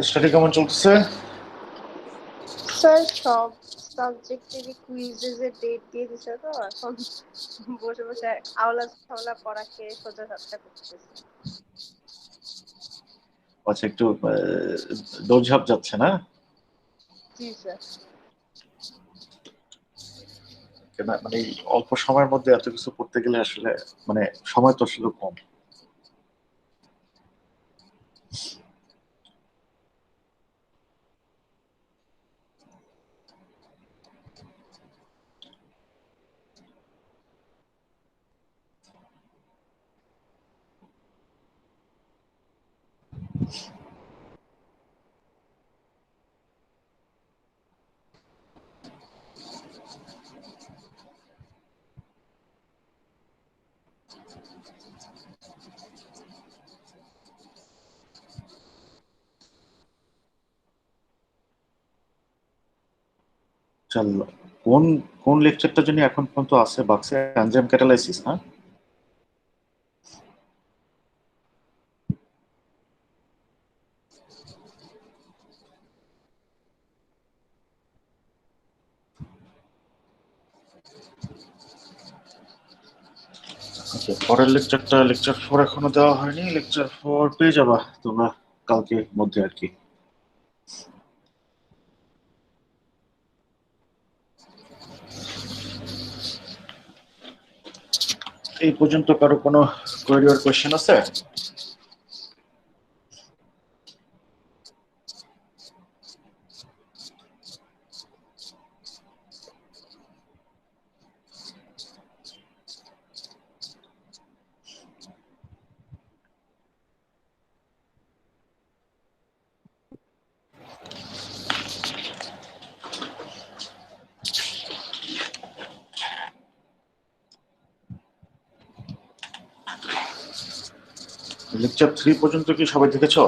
Study কেমন চলতেছে? Sir সব সাবজেক্টেরই কুইজের ডেট দিয়ে দিছে, তো এখন বসে বসে আওলা ঝাওলা পড়া খেয়ে সোজা সাপটা করতেছি। আচ্ছা, একটু দৌড়ঝাঁপ যাচ্ছে না? জি স্যার। কেন মানে এই অল্প সময়ের মধ্যে এত কিছু পড়তে গেলে আসলে মানে সময় তো আসলে কম। চল, কোন কোন লেকচারটা জানি এখন পর্যন্ত আছে বাক্সে? এনজাইম ক্যাটালাইসিস না? আচ্ছা, পরের লেকচারটা লেকচার 4 এখনো দেওয়া হয়নি। লেকচার 4 পেয়ে যাবা তোমরা কালকে মধ্যে আর কি। এই পর্যন্ত কারো কোনো কোয়েরি আর কোয়েশ্চেন আছে? লেকচার 3 পর্যন্ত কি সবাই দেখেছো?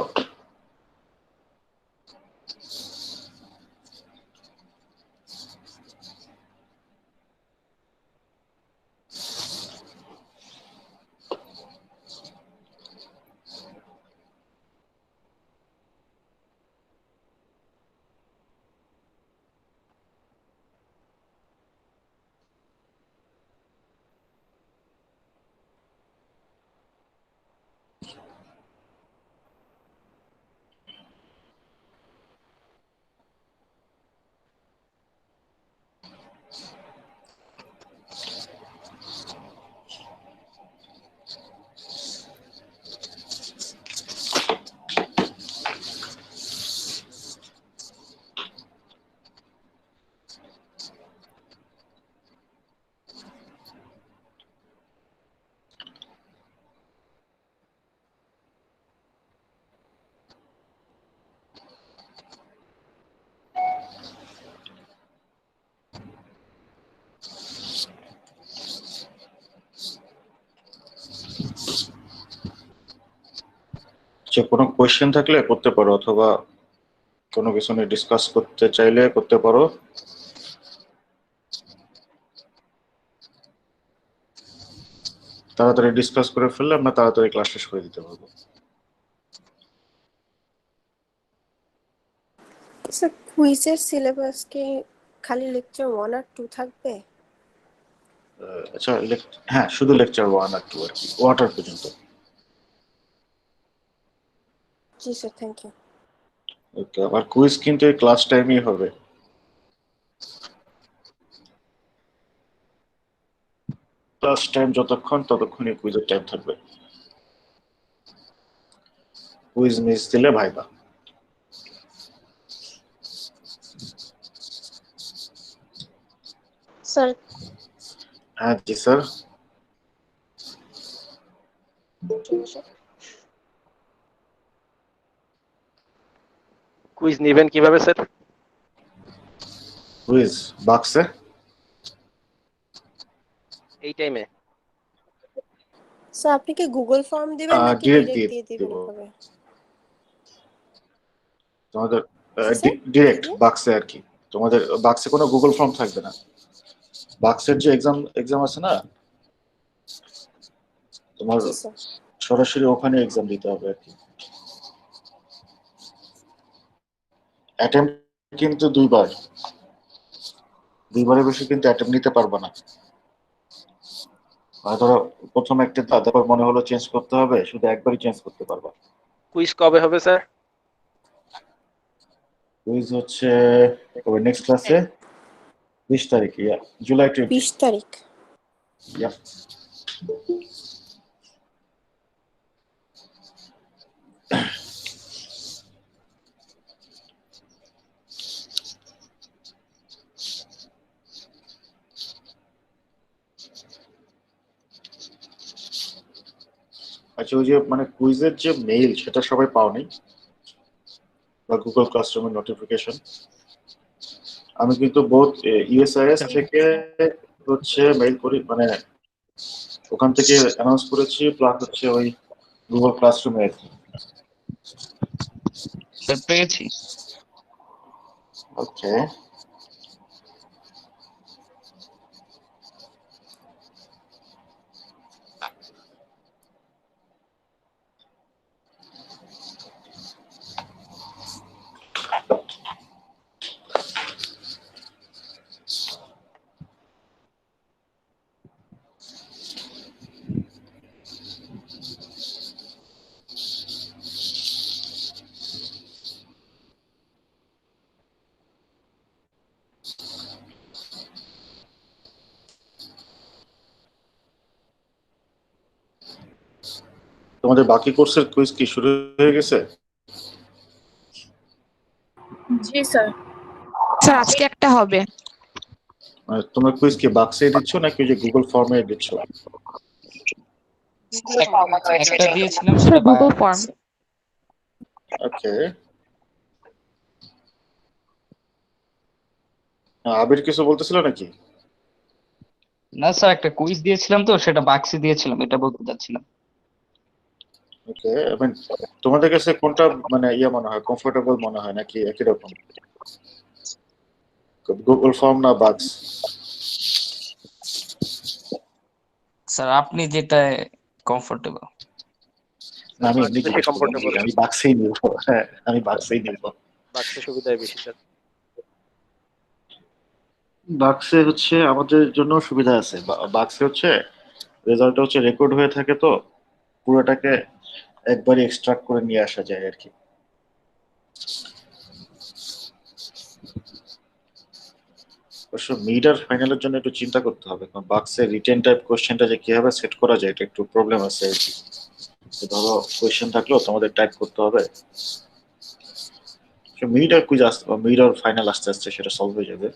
যে কোনো কোয়েশ্চেন থাকলে করতে পারো, অথবা কোনো কিছু নিয়ে ডিসকাস করতে চাইলে করতে পারো। তাড়াতাড়ি ডিসকাস করে ফেললে আমরা তাড়াতাড়ি ক্লাস শেষ করে দিতে পারবো। স্যার কুইজের সিলেবাস কি খালি লেকচার 1 আর 2 থাকবে? আচ্ছা, হ্যাঁ, শুধু লেকচার 1 আর 2 আর কি, ওয়াটার পর্যন্ত। জি স্যার, থ্যাংক ইউ। ওকে, আর কুইজ কিন্তু এই ক্লাস টাইমই হবে। ক্লাস টাইম যতক্ষণ ততক্ষণই কুইজের টাইম থাকবে। কুইজ মিস দিলে ভাইবা। স্যার হ্যাঁ জি স্যার। কুইজ নেবেন কিভাবে স্যার? কুইজ বাক্সে। এই টাইমে? স্যার আপনি কি গুগল ফর্ম দিবেন নাকি ডিরেক্ট ডিরেক্ট দিয়ে দিয়ে দিবেন দেবো এভাবে? তোমাদের। জি স্যার, কি ডিরেক্ট দিয়ে? বাক্সে আর কি। তোমাদের বাক্সে কোনো গুগল ফর্ম থাকবে না। বাক্সের যে এক্সাম এক্সাম আছে না, তোমার জি স্যার। সরাসরি ওখানে এক্সাম দিতে হবে আর কি। অ্যাটেম্প কিন্তু দুইবারের বেশি কিন্তু অ্যাটেম্প নিতে পারবে না। আর ধরো প্রথম একটা তারপর মনে হলো চেঞ্জ করতে হবে, শুধু একবারই চেঞ্জ করতে পারবা। কুইজ কবে হবে স্যার? কুইজ হচ্ছে নেক্সট ক্লাসে 20 তারিখ, জুলাই 20। 20 তারিখ। Yeah. আচ্ছা, ওই যে মানে কুইজের যে মেইল সেটা সবাই পাওনি, বা গুগল ক্লাসরুমের নোটিফিকেশন? আমি কিন্তু বোথ ইউএসআইএস থেকে হচ্ছে মেইল করি, মানে ওখান থেকে অ্যানাউন্স করেছি, প্লাস হচ্ছে ওই গুগল ক্লাসরুমে। স্যার পেয়েছি। ওকে, তোমাদের বাকি কোর্সের কুইজ কি শুরু হয়ে গেছে? জি স্যার। স্যার আজকে একটা হবে। মানে তোমরা কুইজ কি বাক্সে দিচ্ছ নাকি ওই যে গুগল ফর্মে দিচ্ছ? একটা দিয়েছিলাম স্যার সেটা গুগল ফর্ম। ওকে, আবির কিছু বলতেছিল নাকি? না স্যার, একটা কুইজ দিয়েছিলাম তো সেটা বাক্সে দিয়েছিলাম, এটা বলতে চাচ্ছিলাম। ওকে, তোমাদের কাছে কোনটা মানে মনে হয়, কমফোর্টেবল মনে হয়, নাকি একই রকম? গুগল ফর্ম না বাক্স? স্যার আপনি যেটা কমফোর্টেবল। আমি এমনি বেশি জিজ্ঞেস করলাম, কমফোর্টেবল, আমি বাক্সেই নিব। হ্যাঁ, আমি বাক্সেই নিব। বাক্সে সুবিধাই বেশি স্যার। বাক্সে হচ্ছে আমাদের জন্য সুবিধা আছে, বাক্সে হচ্ছে রেজাল্ট হচ্ছে রেকর্ড হয়ে থাকে, তো পুরোটাকে একবারই এক্সট্রাক্ট করে নিয়ে আসা যায় আর কি। অবশ্য মিড আর ফাইনালের জন্য একটু চিন্তা করতে হবে, কারণ বাক্সে রিটেন টাইপ কোশ্চেনটা যে কিভাবে সেট করা যায় এটা একটু প্রবলেম আছে আর কি। তো ধরো কোশ্চেন থাকলেও তোমাদের টাইপ করতে হবে, মিড আর কুইজ আসতে, মিড আর ফাইনাল আস্তে আস্তে সেটা সলভ হয়ে যাবে।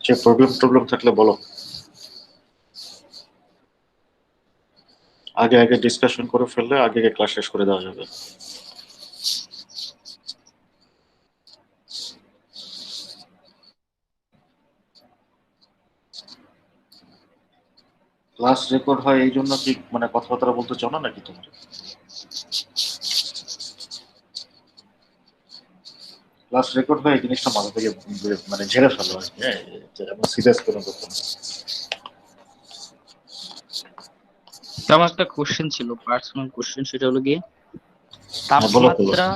যে প্রবলেম থাকলে বলো, আগে আগে ডিসকাশন করে ফেললে আগে আগে ক্লাস শেষ করে দেওয়া যাবে। ক্লাস রেকর্ড হয় এই জন্য কি মানে কথাবার্তা বলতে চাও না নাকি তোমরা? ক্লাস রেকর্ড হয় এই জিনিসটা মাথা থেকে মানে ঝেড়ে ফেলো আর কি, হ্যাঁ, যেমন সিরিয়াস করে করতে না। আমার একটা কোশ্চেন ছিল, পার্সোনাল কোশ্চেন, সেটা হলো গিয়ে হ্যাঁ, বলো বলো। তাপমাত্রা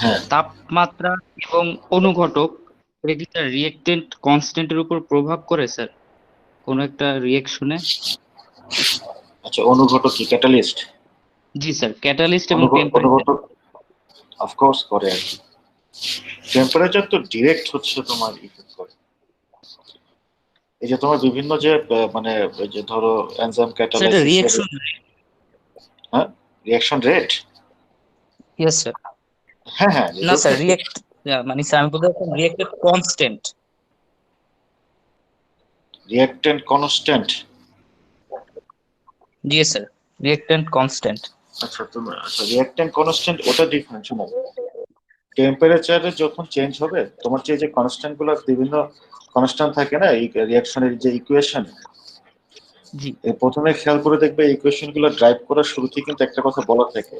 হ্যাঁ, তাপমাত্রা এবং অনুঘটক এটা কি তার রিয়েক্টেন্ট কনস্ট্যান্টের উপর প্রভাব করে স্যার কোন একটা রিয়েকশনে? আচ্ছা, অনুঘটক কি ক্যাটালিস্ট? জি স্যার, ক্যাটালিস্ট এবং টেম্পারেচার। অনুঘটক অফকোর্স করে আর কি। টেম্পারেচার তো ডিরেক্ট হচ্ছে তোমার ইফেক্ট করে। এই যে তোমার বিভিন্ন যে মানে এই যে ধরো এনজাইম সেটা ক্যাটালাইসিস, রিয়েকশন। হ্যাঁ, রিঅ্যাকশন রেট। Yes sir. হ্যাঁ হ্যাঁ, না স্যার, রিয়েক্ট মানে স্যার আমি বলতে চাচ্ছিলাম রিয়েক্টেড কনস্ট্যান্ট। Reactant constant. জি স্যার, রিয়েক্টেন্ট কনস্ট্যান্ট। আচ্ছা, রিঅ্যাকট্যান্ট কনস্ট্যান্ট ওটা ডিফারেন্ট। শোনো, টেম্পারেচারে যখন চেঞ্জ হবে তোমার যে কনস্ট্যান্ট গুলো, বিভিন্ন কনস্ট্যান্ট থাকে না এই রিঅ্যাকশনের যে ইকুয়েশন, জি প্রথমে খেয়াল করে দেখবে ইকুয়েশন গুলো ড্রাইভ করার শুরুতেই কিন্তু একটা কথা বলা থাকে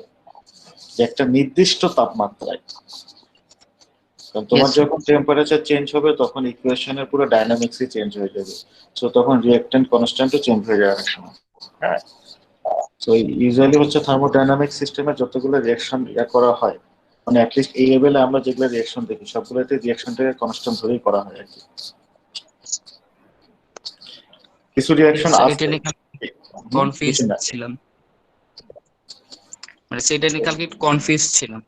যে একটা নির্দিষ্ট তাপমাত্রায়, কারণ তোমার ইয়েস স্যার। যখন টেম্পারেচার চেঞ্জ হবে তখন ইকুয়েশনের পুরো ডাইনামিক্সই চেঞ্জ হয়ে যাবে। সো তখন রিঅ্যাকট্যান্ট কনস্ট্যান্টও চেঞ্জ হয়ে যায় অনেক সময়। হ্যাঁ, তো ইউজুয়ালি হচ্ছে থার্মোডাইনামিক সিস্টেমে যতগুলো রিঅ্যাকশন করা হয়, মানে অ্যাটলিস্ট এই লেভেলে আমরা যেগুলো রিঅ্যাকশন দেখি সবগুলোতে রিঅ্যাকশনটাকে কনস্ট্যান্ট ধরেই করা হয় আর কি। কিছু ইয়েস রিঅ্যাকশন স্যার, এটা আছে নিয়ে কনফিউজ কিছু না। ছিলাম, মানে সেটা নিয়ে কালকে একটু কনফিউজ ছিলাম।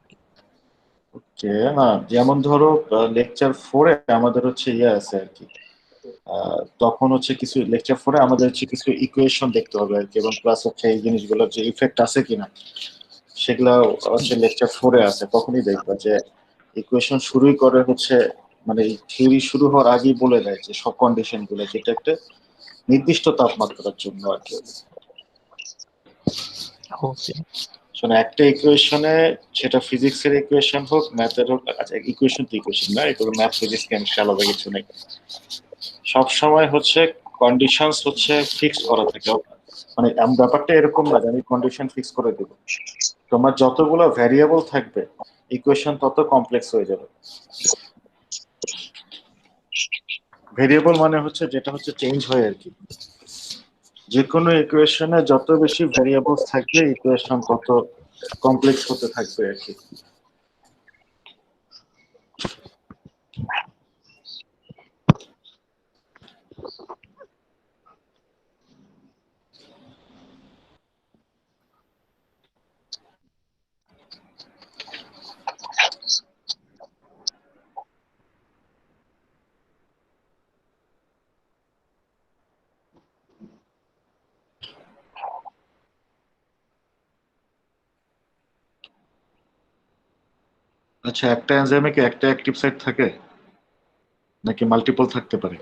যে না, যেমন ধরো লেকচার 4-এ আমাদের হচ্ছে ইয়ে আছে আর কি, তখন হচ্ছে কিছু লেকচার 4-এ আমাদের হচ্ছে কিছু ইকুয়েশন দেখতে হবে আর কি, এবং প্লাস হচ্ছে এই জিনিসগুলোর যে ইফেক্ট আছে কিনা সেগুলো হচ্ছে লেকচার 4-এ আছে। তখনই দেখবা যে ইকুয়েশন শুরুই করে হচ্ছে, মানে থিওরি শুরু হওয়ার আগেই বলে দেয় যে সব কন্ডিশন গুলো, যেটা একটা নির্দিষ্ট তাপমাত্রার জন্য আর কি। ওকে শোনো, একটা ইকুয়েশনে, সেটা ফিজিক্সের ইকুয়েশন হোক ম্যাথের হোক, আচ্ছা ইকুয়েশন তো ইকুয়েশন না, এগুলো ম্যাথ ফিজিক্স কেমিস্ট্রি আলাদা কিছু নেই, সব সময় হচ্ছে কন্ডিশনস হচ্ছে ফিক্স করা থাকে। মানে ব্যাপারটা এরকম না যে আমি কন্ডিশন ফিক্স করে দেব, তোমার যতগুলো ভ্যারিয়েবল থাকবে ইকুয়েশন তত কমপ্লেক্স হয়ে যাবে। ভেরিয়েবল মানে হচ্ছে যেটা হচ্ছে চেঞ্জ হয় আর কি। যে কোনো ইকুয়েশনে যত বেশি ভ্যারিয়েবলস থাকবে ইকুয়েশন তত কমপ্লেক্স হতে থাকবে আর কি। আচ্ছা, একটা এনজাইমে কি একটা অ্যাক্টিভ সাইট থাকে নাকি মাল্টিপল থাকতে পারে?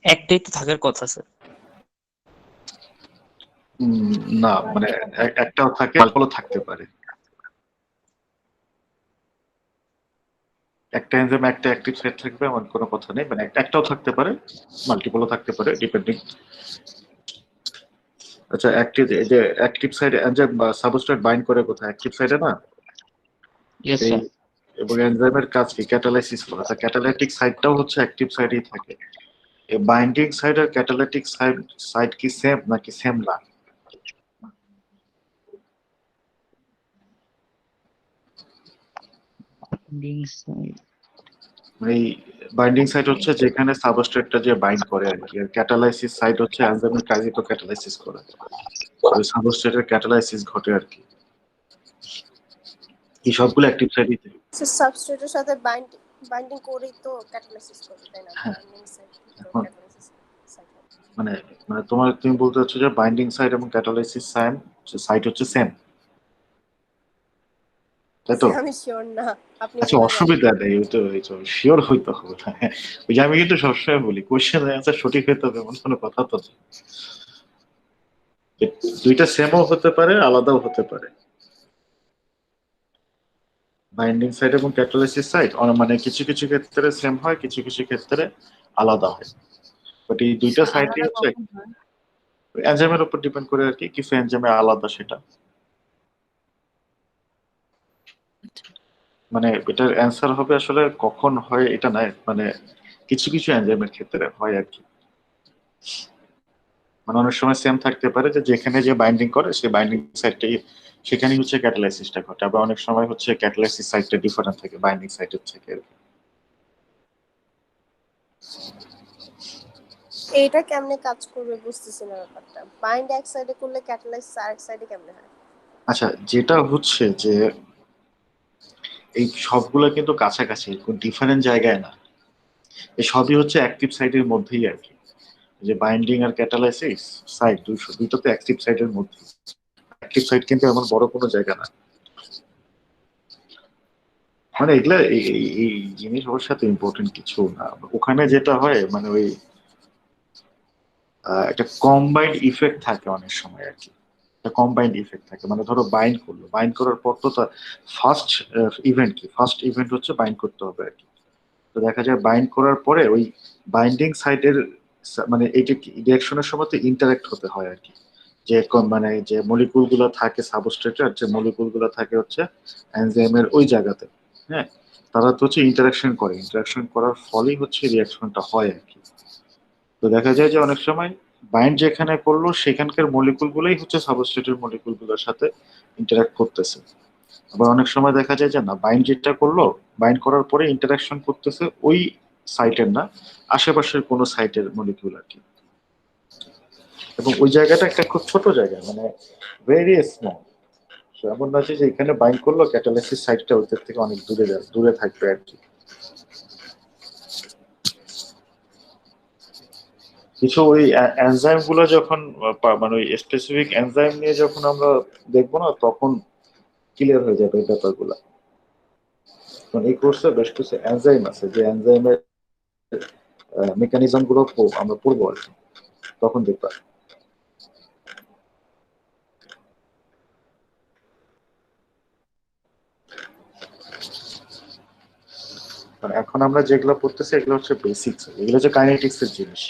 একটাই তো থাকার কথা স্যার। না, মানে একটাও থাকে, মাল্টিপলও থাকতে পারে। একটা এনজাইমে একটা অ্যাক্টিভ সাইট থাকবে এমন কোনো কথা নেই, মানে একটাও থাকতে পারে, মাল্টিপলও থাকতে পারে ডিপেন্ডিং। আচ্ছা, অ্যাক্টিভ, এই যে অ্যাক্টিভ সাইড এনজাইম বা সাবস্ট্রেট বাইন্ড করে কোথায়? অ্যাক্টিভ সাইডে না? ইয়েস এই স্যার। এবং এনজাইমের কাজ কি? ক্যাটালাইসিস করা। তা ক্যাটালাইটিক সাইটটাও হচ্ছে অ্যাক্টিভ সাইডেই থাকে। এই বাইন্ডিং সাইড আর ক্যাটালাইটিক সাইড সাইড কি সেম নাকি সেম না? এই বাইন্ডিং সাইট হচ্ছে যেখানে সাবস্ট্রেটটা যে বাইন্ড করে আর কি, আর ক্যাটালাইসিস সাইট হচ্ছে এনজাইমের কাজই তো ক্যাটালাইসিস করা, ওই সাবস্ট্রেটের ক্যাটালাইসিস ঘটে আর কি। এই সবগুলো অ্যাক্টিভ সাইটই থাকে। সাবস্ট্রেটের সাথে বাইন্ডিং করেই তো ক্যাটালাইসিস করবে, তাই না? হ্যাঁ, বাইন্ডিং সাইট তো এখন ক্যাটালাইসিস সাইট। মানে মানে তুমি বলতে চাচ্ছ যে বাইন্ডিং সাইট এবং ক্যাটালাইসিস সাইট হচ্ছে সেম, তাই তো? আমি শিওর না, আপনি আচ্ছা, বলে দেন। অসুবিধা নেই, ওই তো শিওর হইতে হবে না। ওই যে আমি কিন্তু সবসময় বলি কোশ্চেন অ্যান্সার সঠিক হইতে হবে এমন কোনো কথা তো নেই। দুইটা সেমও হতে পারে, আলাদাও হতে পারে। বাইন্ডিং সাইট এবং ক্যাটালাইসিস সাইট মানে কিছু কিছু ক্ষেত্রে সেম হয়, কিছু কিছু ক্ষেত্রে আলাদা হয়। বাট এই দুইটা সাইটই আলাদা হচ্ছে কখন হয়? এনজাইমের উপর ডিপেন্ড করে আর কি, কিছু এনজাইমে আলাদা সেটা। মানে এটার অ্যান্সার হবে আসলে কখন হয় এটা নয়, মানে কিছু কিছু এনজাইমের ক্ষেত্রে হয় আর কি। মানে অনেক সময় সেম থাকতে পারে যে যেখানে যে বাইন্ডিং করে সেই বাইন্ডিং সাইটটাই, সেখানেই হচ্ছে ক্যাটালাইসিসটা ঘটে। আবার অনেক সময় হচ্ছে ক্যাটালাইসিস সাইটটা ডিফারেন্ট থাকে বাইন্ডিং সাইটের থেকে আর কি। এইটা কেমনে কাজ করবে বুঝতেছি না ব্যাপারটা। বাইন্ড এক সাইডে করলে ক্যাটালাইসিস আরেক সাইডে কেমনে হয়? আচ্ছা, যেটা হচ্ছে যে এই সবগুলো কিন্তু কাছাকাছি, কোন ডিফারেন্ট জায়গায় না, এই সবই হচ্ছে অ্যাক্টিভ সাইটের মধ্যেই আর কি। যে বাইন্ডিং আর ক্যাটালাইসিস সাইট দুইটা তো অ্যাক্টিভ সাইটের মধ্যে। অ্যাক্টিভ সাইট কিন্তু এমন বড় কোনো জায়গা না। মানে এগুলা এই জিনিস ওর সাথে ইম্পর্টেন্ট কিছু না। ওখানে যেটা হয় মানে ওই একটা কম্বাইন্ড ইফেক্ট থাকে অনেক সময় আর কি। একটা কম্বাইন্ড ইফেক্ট থাকে, মানে ধরো বাইন্ড করলো, বাইন্ড করার পর তো তার ফার্স্ট ইভেন্ট কি, ফার্স্ট ইভেন্ট হচ্ছে বাইন্ড করতে হবে আর কি। তো দেখা যায় বাইন্ড করার পরে ওই বাইন্ডিং সাইটের মানে এইটা রিয়াকশনের সময় তো ইন্টারাক্ট হতে হয় আর কি, যে মানে যে মলিকুল গুলো থাকে সাবস্ট্রেটে আর যে মলিকুল গুলো থাকে হচ্ছে এনজাইমের ওই জায়গাতে, হ্যাঁ, তারা তো হচ্ছে ইন্টারাকশন করে, ইন্টারাকশন করার ফলেই হচ্ছে রিয়াকশনটা হয় আর কি। তো দেখা যায় যে অনেক সময় বাইন্ড যেখানে করলো সেখানকার মলিকুল গুলোই হচ্ছে সাবস্ট্রেটের মলিকুল গুলোর সাথে ইন্টারাক্ট করতেছে। আবার অনেক সময় দেখা যায় যে না, বাইন্ড যেটা করলো, বাইন্ড করার পরে ইন্টারাকশন করতেছে ওই সাইটের না, আশেপাশের কোনো সাইটের মলিকিউল আর কি। এবং ওই জায়গাটা একটা খুব ছোট জায়গা, মানে ভেরি স্মল। এমন না যে এখানে বাইন্ড করলো ক্যাটালাইসিস সাইটটা ওদের থেকে অনেক দূরে থাকবে আর কি। কিছু ওই এনজাইম গুলো যখন মানে ওই স্পেসিফিক এনজাইম নিয়ে যখন আমরা দেখবো না, তখন ক্লিয়ার হয়ে যাবে এই ব্যাপারগুলো। কারণ এই কোর্সে বেশ কিছু এনজাইম আছে, যে এনজাইমের মেকানিজম গুলো আমরা পড়বো আর কি, তখন দেখবা। মানে এখন আমরা যেগুলো পড়তেছি এগুলো হচ্ছে বেসিক্স, এগুলো হচ্ছে কাইনেটিক্স এর জিনিস।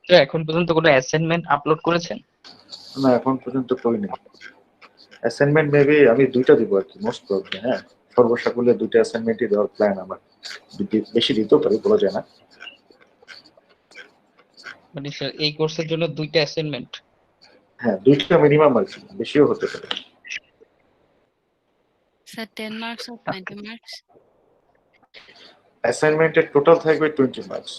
স্যার এখন পর্যন্ত কোনো অ্যাসাইনমেন্ট আপলোড করেছেন? না, এখন পর্যন্ত করিনি। অ্যাসাইনমেন্ট মেবি আমি 2টা দিব আর কি, মোস্ট প্রবলি। হ্যাঁ, সর্বসাকুল্যে 2টা অ্যাসাইনমেন্টই দেওয়ার প্ল্যান আমার। বেশি দিতেও পারি, বলা যায় না। মানে স্যার এই কোর্সের জন্য 2টা অ্যাসাইনমেন্ট? হ্যাঁ, 2টা মিনিমাম আর কি, বেশিও হতে পারে। Sir 10 marks or 20 marks? অ্যাসাইনমেন্টের টোটাল থাকবে 20 মার্কস।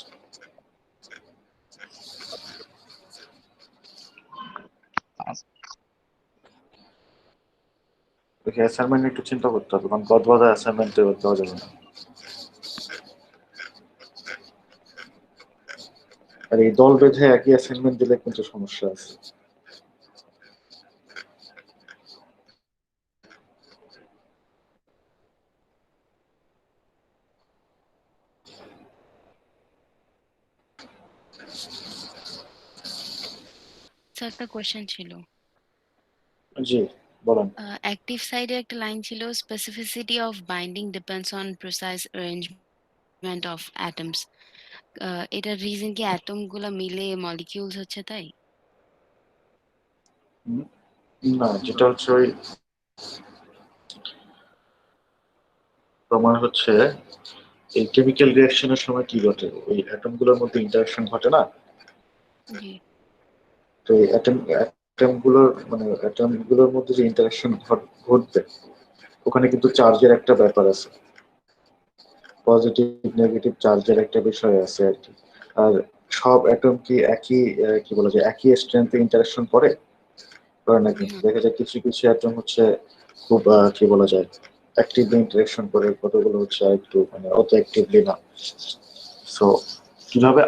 অ্যাসাইনমেন্ট একটু চিন্তা করতে হবে, কারণ গদবাদা অ্যাসাইনমেন্ট দেওয়া যাবে না। আর এই দল বেঁধে একই অ্যাসাইনমেন্ট দিলে কিন্তু সমস্যা আছে। স্যার একটা কোশ্চেন ছিল। জি, বলেন। অ্যাক্টিভ সাইডে একটা লাইন ছিল, specificity of binding depends on precise arrangement of atoms. এটার রিজন কি অ্যাটম গুলা মিলে মলিকিউলস হচ্ছে তাই? না, যেটা হচ্ছে ওই তোমার হচ্ছে এই কেমিক্যাল রিঅ্যাকশনের সময় কি ঘটে, ওই অ্যাটম গুলোর মধ্যে ইন্টারাকশন ঘটে না। জি। তো এই অ্যাটম গুলোর মধ্যে যে ইন্টারাকশন ঘটবে, ওখানে কিন্তু চার্জের একটা ব্যাপার আছে, পজিটিভ নেগেটিভ চার্জের একটা বিষয় আছে আর কি। আর সব অ্যাটম কি একই কি বলা যায় একই স্ট্রেংথে ইন্টারাকশন করে না, কিন্তু দেখা যায় কিছু কিছু অ্যাটম হচ্ছে খুব কি বলা যায় অ্যাক্টিভলি ইন্টারাকশন করে, কতগুলো হচ্ছে একটু মানে অত অ্যাক্টিভলি না। সো কিভাবে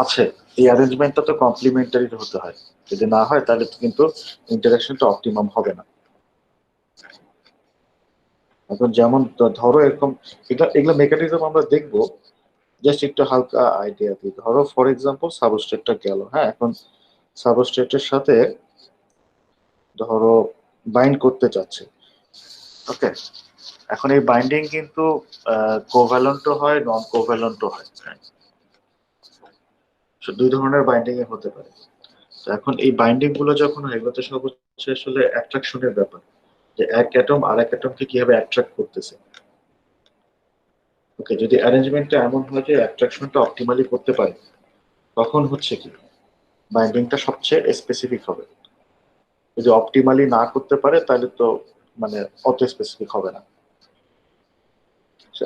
আছে, এই অ্যারেঞ্জমেন্টটা তো কমপ্লিমেন্টারি হতে হয়, যদি না হয় তাহলে তো কিন্তু ইন্টারাকশনটা অপটিমাম হবে না। এখন যেমন ধরো এরকম, এগুলো মেকানিজম আমরা দেখবো, জাস্ট একটু হালকা আইডিয়া দিই। ধরো ফর এক্সাম্পল সাবস্ট্রেটটা গেল, হ্যাঁ, এখন সাবস্ট্রেটের সাথে ধরো বাইন্ড করতে চাচ্ছে, ওকে। এখন এই বাইন্ডিং কিন্তু কোভ্যালেন্টও হয়, নন কোভ্যালেন্টও হয়, দুই ধরনের বাইন্ডিং এ হতে পারে। তো এখন এই বাইন্ডিং গুলো যখন হয়, এগুলোতে সব হচ্ছে আসলে অ্যাট্রাকশনের ব্যাপার, যে এক অ্যাটম আর এক অ্যাটমকে কিভাবে অ্যাট্রাক্ট করতেছে। ওকে, যদি অ্যারেঞ্জমেন্টটা এমন হয় যে অ্যাট্রাকশনটা অপটিমালি করতে পারে, তখন হচ্ছে কি বাইন্ডিংটা সবচেয়ে স্পেসিফিক হবে। যদি অপটিমালি না করতে পারে তাহলে তো মানে অত স্পেসিফিক হবে না।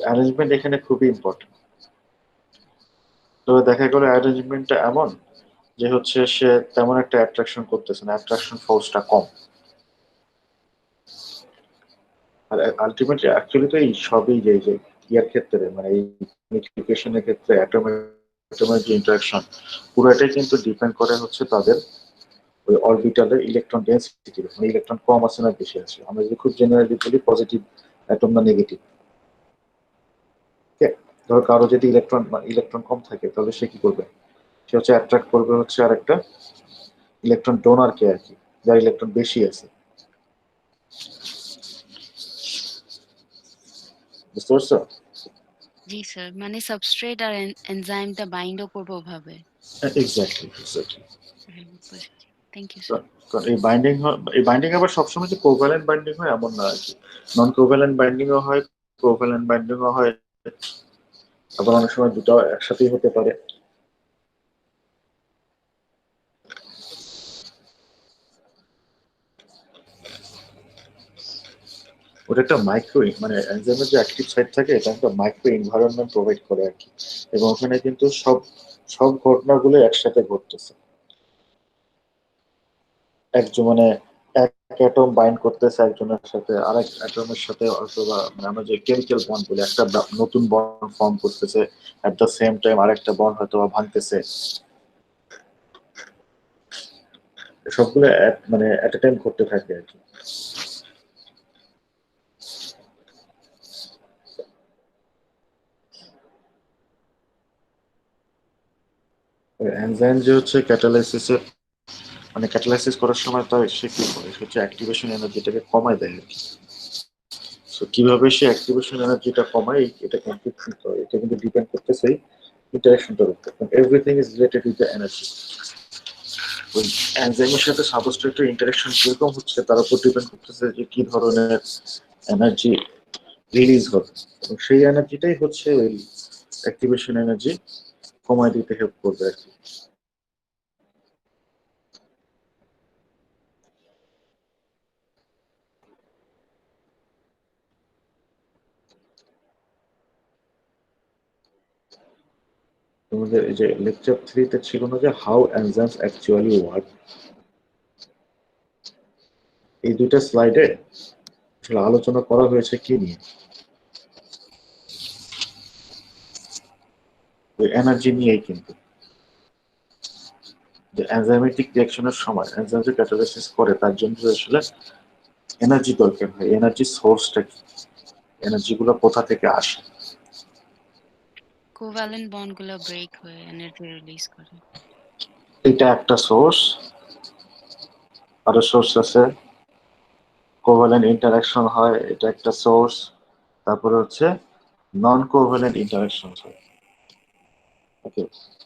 অ্যারেঞ্জমেন্ট এখানে খুবই ইম্পর্টেন্ট। তবে দেখা গেল অ্যারেঞ্জমেন্টটা এমন যে হচ্ছে সে তেমন একটা অ্যাট্রাকশন করতেছে না, অ্যাট্রাকশন ফোর্সটা কম। আর আলটিমেটলি অ্যাকচুয়ালি তো এই সবই যে ইয়ার ক্ষেত্রে মানে এই নিউক্লিয়েশনের ক্ষেত্রে অ্যাটমের যে ইন্টারাকশন, পুরোটাই কিন্তু ডিপেন্ড করে হচ্ছে তাদের ওই অরবিটালের ইলেকট্রন ডেন্সিটি, মানে ইলেকট্রন কম আছে না বেশি আছে। আমরা যদি খুব জেনারেলি বলি পজিটিভ অ্যাটম না নেগেটিভ, ধরো কারো যদি ইলেকট্রন কম থাকে তাহলে সে কি করবে, সে হচ্ছে অ্যাট্রাক্ট করবে হচ্ছে আরেকটা ইলেকট্রন ডোনারকে আর কি, যার ইলেকট্রন বেশি আছে। বুঝতে পারছো? জি স্যার, মানে সাবস্ট্রেট আর এনজাইমটা বাইন্ডও করবে ওভাবে। Exactly exactly. বুঝেছি, থ্যাংক ইউ স্যার। কারণ এই বাইন্ডিং আবার সবসময় যে কোভ্যালেন্ট বাইন্ডিং হয় এমন না আর কি, নন কোভ্যালেন্ট বাইন্ডিংও হয়, কোভ্যালেন্ট বাইন্ডিংও হয়, আবার অনেক সময় দুটো একসাথেই হতে পারে। ওটা একটা মাইক্রো, মানে এনজাইমের যে অ্যাক্টিভ সাইট থাকে এটা একটা মাইক্রো এনভায়রনমেন্ট প্রোভাইড করে আর কি, এবং ওখানে কিন্তু সব সব ঘটনাগুলো একসাথে ঘটতেছে। একজন মানে এক অ্যাটম বাইন্ড করতেছে একজনের সাথে, আরেক অ্যাটমের সাথে, অথবা মানে আমরা যে কেমিক্যাল বন্ড বলি, একটা নতুন বন্ড ফর্ম করতেছে, এট দ্য সেম টাইম আরেকটা বন্ড হয়তো বা ভাঙতেছে। সবগুলো মানে এট এ টাইম ঘটতে থাকে আর কি। এনজাইম যে হচ্ছে ক্যাটালাইসিসের, মানে ক্যাটালাইসিস করার সময় তো সে কি করে, সে হচ্ছে অ্যাক্টিভেশন এনার্জিটাকে কমায় দেয় আর কি। সো কিভাবে সে অ্যাক্টিভেশন এনার্জিটা কমায় এটা কিন্তু ডিপেন্ড করতেছে ইন্টারাকশনটার উপর। Everything is related with the energy. ওই এনজাইমের সাথে সাবস্ট্রেটের ইন্টারাকশন কিরকম হচ্ছে তার উপর ডিপেন্ড করতেছে যে কি ধরনের এনার্জি রিলিজ হবে, এবং সেই এনার্জিটাই হচ্ছে ওই অ্যাক্টিভেশন এনার্জি কমায় দিতে হেল্প করবে আর কি। তোমাদের এই যে লেকচার 3 ছিল না যে হাউ এনজাইমস অ্যাকচুয়ালি ওয়ার্ক, এই দুইটা স্লাইডে আসলে আলোচনা করা হয়েছে কি নিয়ে, ওই এনার্জি নিয়েই কিন্তু, যে এনজাইমেটিক রিঅ্যাকশনের সময় এনজাইম যে ক্যাটালাইসিস করে তার জন্য আসলে এনার্জি দরকার হয়। এনার্জি সোর্সটা কি, এনার্জিগুলো কোথা থেকে আসে। কোভ্যালেন্ট বন্ডগুলো ব্রেক হয়ে এনার্জি রিলিজ করে। এটা একটা সোর্স, আরো সোর্স আছে, কোভ্যালেন্ট ইন্টারাকশন হয়, এটা একটা সোর্স। তারপরে হচ্ছে নন কোভ্যালেন্ট ইন্টারাকশন হয়। ওকে,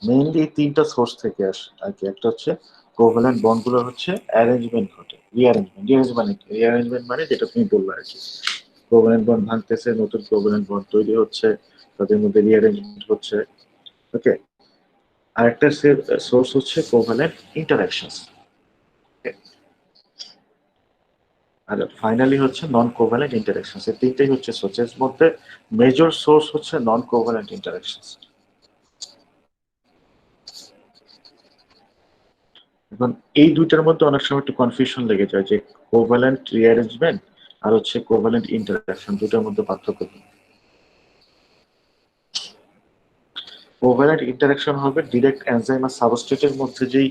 মেইনলি তিনটা সোর্স থেকে আসে আর কি। একটা হচ্ছে কোভ্যালেন্ট বন্ডগুলো হচ্ছে অ্যারেঞ্জমেন্ট ঘটে, রিঅ্যারেঞ্জমেন্ট মানে যেটা তুমি বললে আর কি, কোভ্যালেন্ট বন্ড ভাঙতেছে, নতুন কোভ্যালেন্ট বন্ড তৈরি হচ্ছে, তাদের মধ্যে রিঅ্যারেঞ্জমেন্ট হচ্ছে। ওকে, আরেকটা সোর্স হচ্ছে কোভ্যালেন্ট ইন্টারাকশন, আর ফাইনালি হচ্ছে নন কোভ্যালেন্ট ইন্টারাকশন। এই তিনটাই হচ্ছে সোর্সের মধ্যে মেজর সোর্স হচ্ছে নন কোভ্যালেন্ট ইন্টারাকশন। এখন এই দুইটার মধ্যে অনেক সময় একটু কনফিউশন লেগে যায় যে কোভ্যালেন্ট রিঅ্যারেঞ্জমেন্ট আর হচ্ছে কোভ্যালেন্ট ইন্টারাকশন, দুটার মধ্যে পার্থক্য কি। কোভ্যালেন্ট ইন্টারাকশন হবে ডিরেক্ট এনজাইম আর সাবস্ট্রেটের মধ্যে যেই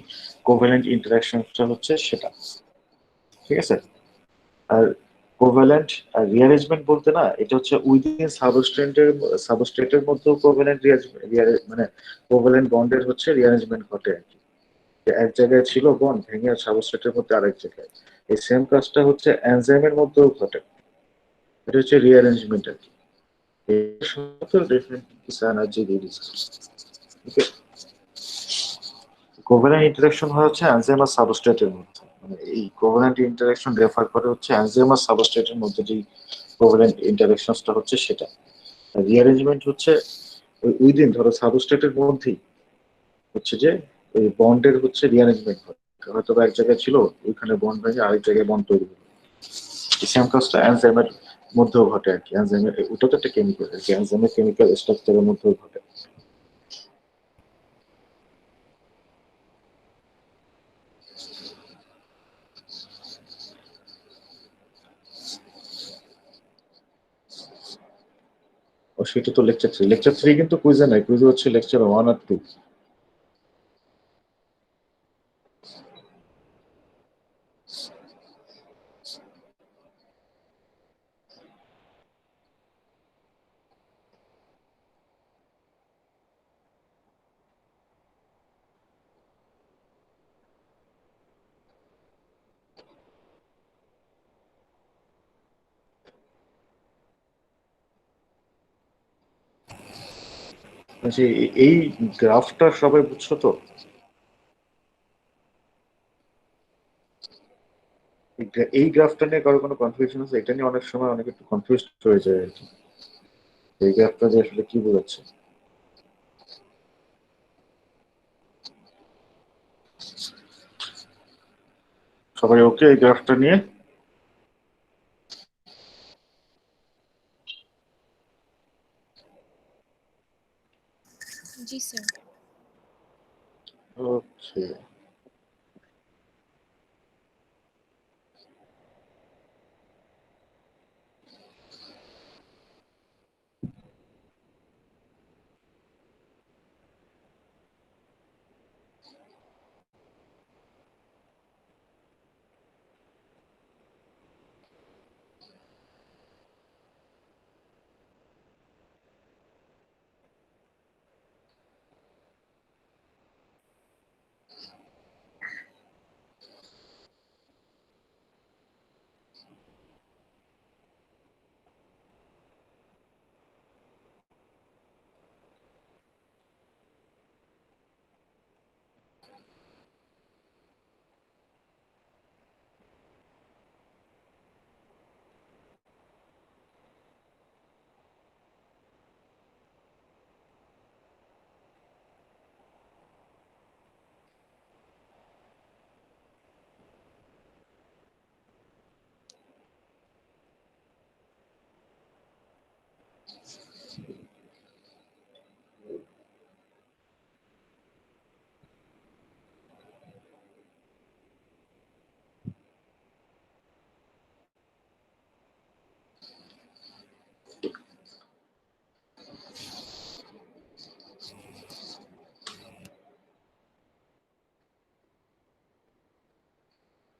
কোভ্যালেন্ট ইন্টারাকশনটা হচ্ছে সেটা, ঠিক আছে। আর কোভ্যালেন্ট আর রিঅ্যারেঞ্জমেন্ট বলতে না, এটা হচ্ছে উইদিন সাবস্ট্রেটের মধ্যেও কোভ্যালেন্ট মানে কোভ্যালেন্ট বন্ডের হচ্ছে রিঅ্যারেঞ্জমেন্ট ঘটে আর কি। যে এক জায়গায় ছিল বন্ড ভেঙে সাবস্ট্রেটের মধ্যে আরেক জায়গায়, এই সেম কাজটা হচ্ছে এনজাইমের মধ্যেও ঘটে। এটা হচ্ছে রিঅ্যারেঞ্জমেন্ট আর কি। এর সাথে ডিফারেন্ট কিছু এনার্জি রিলিজ করে। ওকে, কোভ্যালেন্ট ইন্টারাকশন হয় হচ্ছে এনজাইম আর সাবস্ট্রেটের মধ্যে, মানে এই কোভ্যালেন্ট ইন্টারাকশন রেফার করে হচ্ছে এনজাইম আর সাবস্ট্রেটের মধ্যে যে কোভ্যালেন্ট ইন্টারাকশনটা হচ্ছে সেটা। আর রিঅ্যারেঞ্জমেন্ট হচ্ছে ওই উইদিন ধরো সাবস্ট্রেটের মধ্যেই হচ্ছে যে ওই বন্ডের হচ্ছে রিঅ্যারেঞ্জমেন্ট হয়, হয়তো বা এক জায়গায় ছিল ওইখানে বন্ড ভেঙে আরেক জায়গায় বন্ড তৈরি হলো। সেম কাজটা এনজাইমের মধ্যেও ঘটে আর কি। এনজাইমের ওটা তো একটা কেমিক্যাল আর কি, এনজাইমের কেমিক্যাল স্ট্রাকচারের মধ্যেও ঘটে। ও সেটা তো লেকচার 3 কিন্তু কুইজে নাই, কুইজে হচ্ছে লেকচার 1 আর 2। আচ্ছা, এই গ্রাফটা সবাই বুঝছো তো? এই গ্রাফটা নিয়ে কারো কোনো কনফিউশন আছে? এটা নিয়ে অনেক সময় অনেকে একটু কনফিউজ হয়ে যায় আর কি, এই গ্রাফটা যে আসলে কি বোঝাচ্ছে। সবাই ওকে এই গ্রাফটা নিয়ে? জি স্যার। ওকে।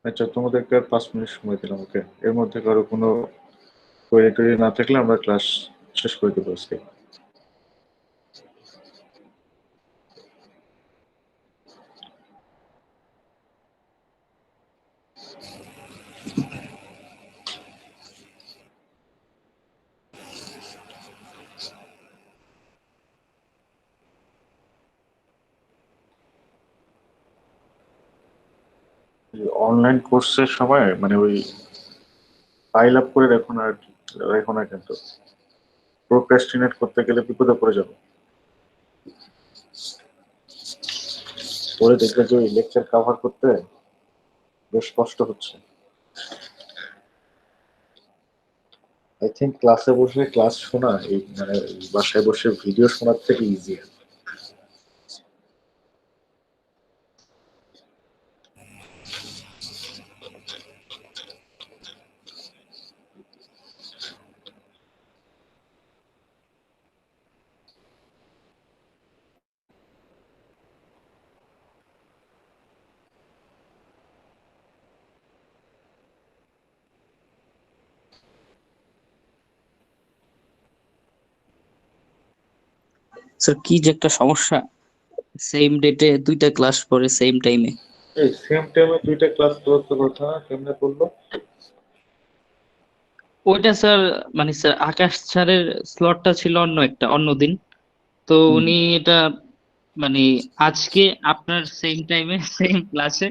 আচ্ছা, তোমাদেরকে আর 5 মিনিট সময় দিলাম, ওকে? এর মধ্যে কারো কোনো কোয়েরি টোয়েরি না থাকলে আমরা ক্লাস শেষ করে দেবো আজকে। অনলাইন কোর্সের সময় মানে ওই পাইল আপ করে রেখো না কিন্তু প্রোক্রাস্টিনেট করতে গেলে বিপদে পড়ে যাবে। পরে দেখবে যে ওই লেকচার কভার করতে বেশ কষ্ট হচ্ছে। আই থিঙ্ক ক্লাসে বসে ক্লাস শোনা এই মানে বাসায় বসে ভিডিও শোনার থেকে ইজি। স্যার কি যে একটা সমস্যা, সেম ডেটে দুইটা ক্লাস পড়ে সেম টাইমে। এই সেম টাইমে দুইটা ক্লাস করতে কথা কেমনে করলো? ওইটা স্যার মানে স্যার আকাশ স্যারের স্লটটা ছিল অন্য দিন, তো হুম। উনি এটা মানে আজকে আপনার সেম টাইমে সেম ক্লাসে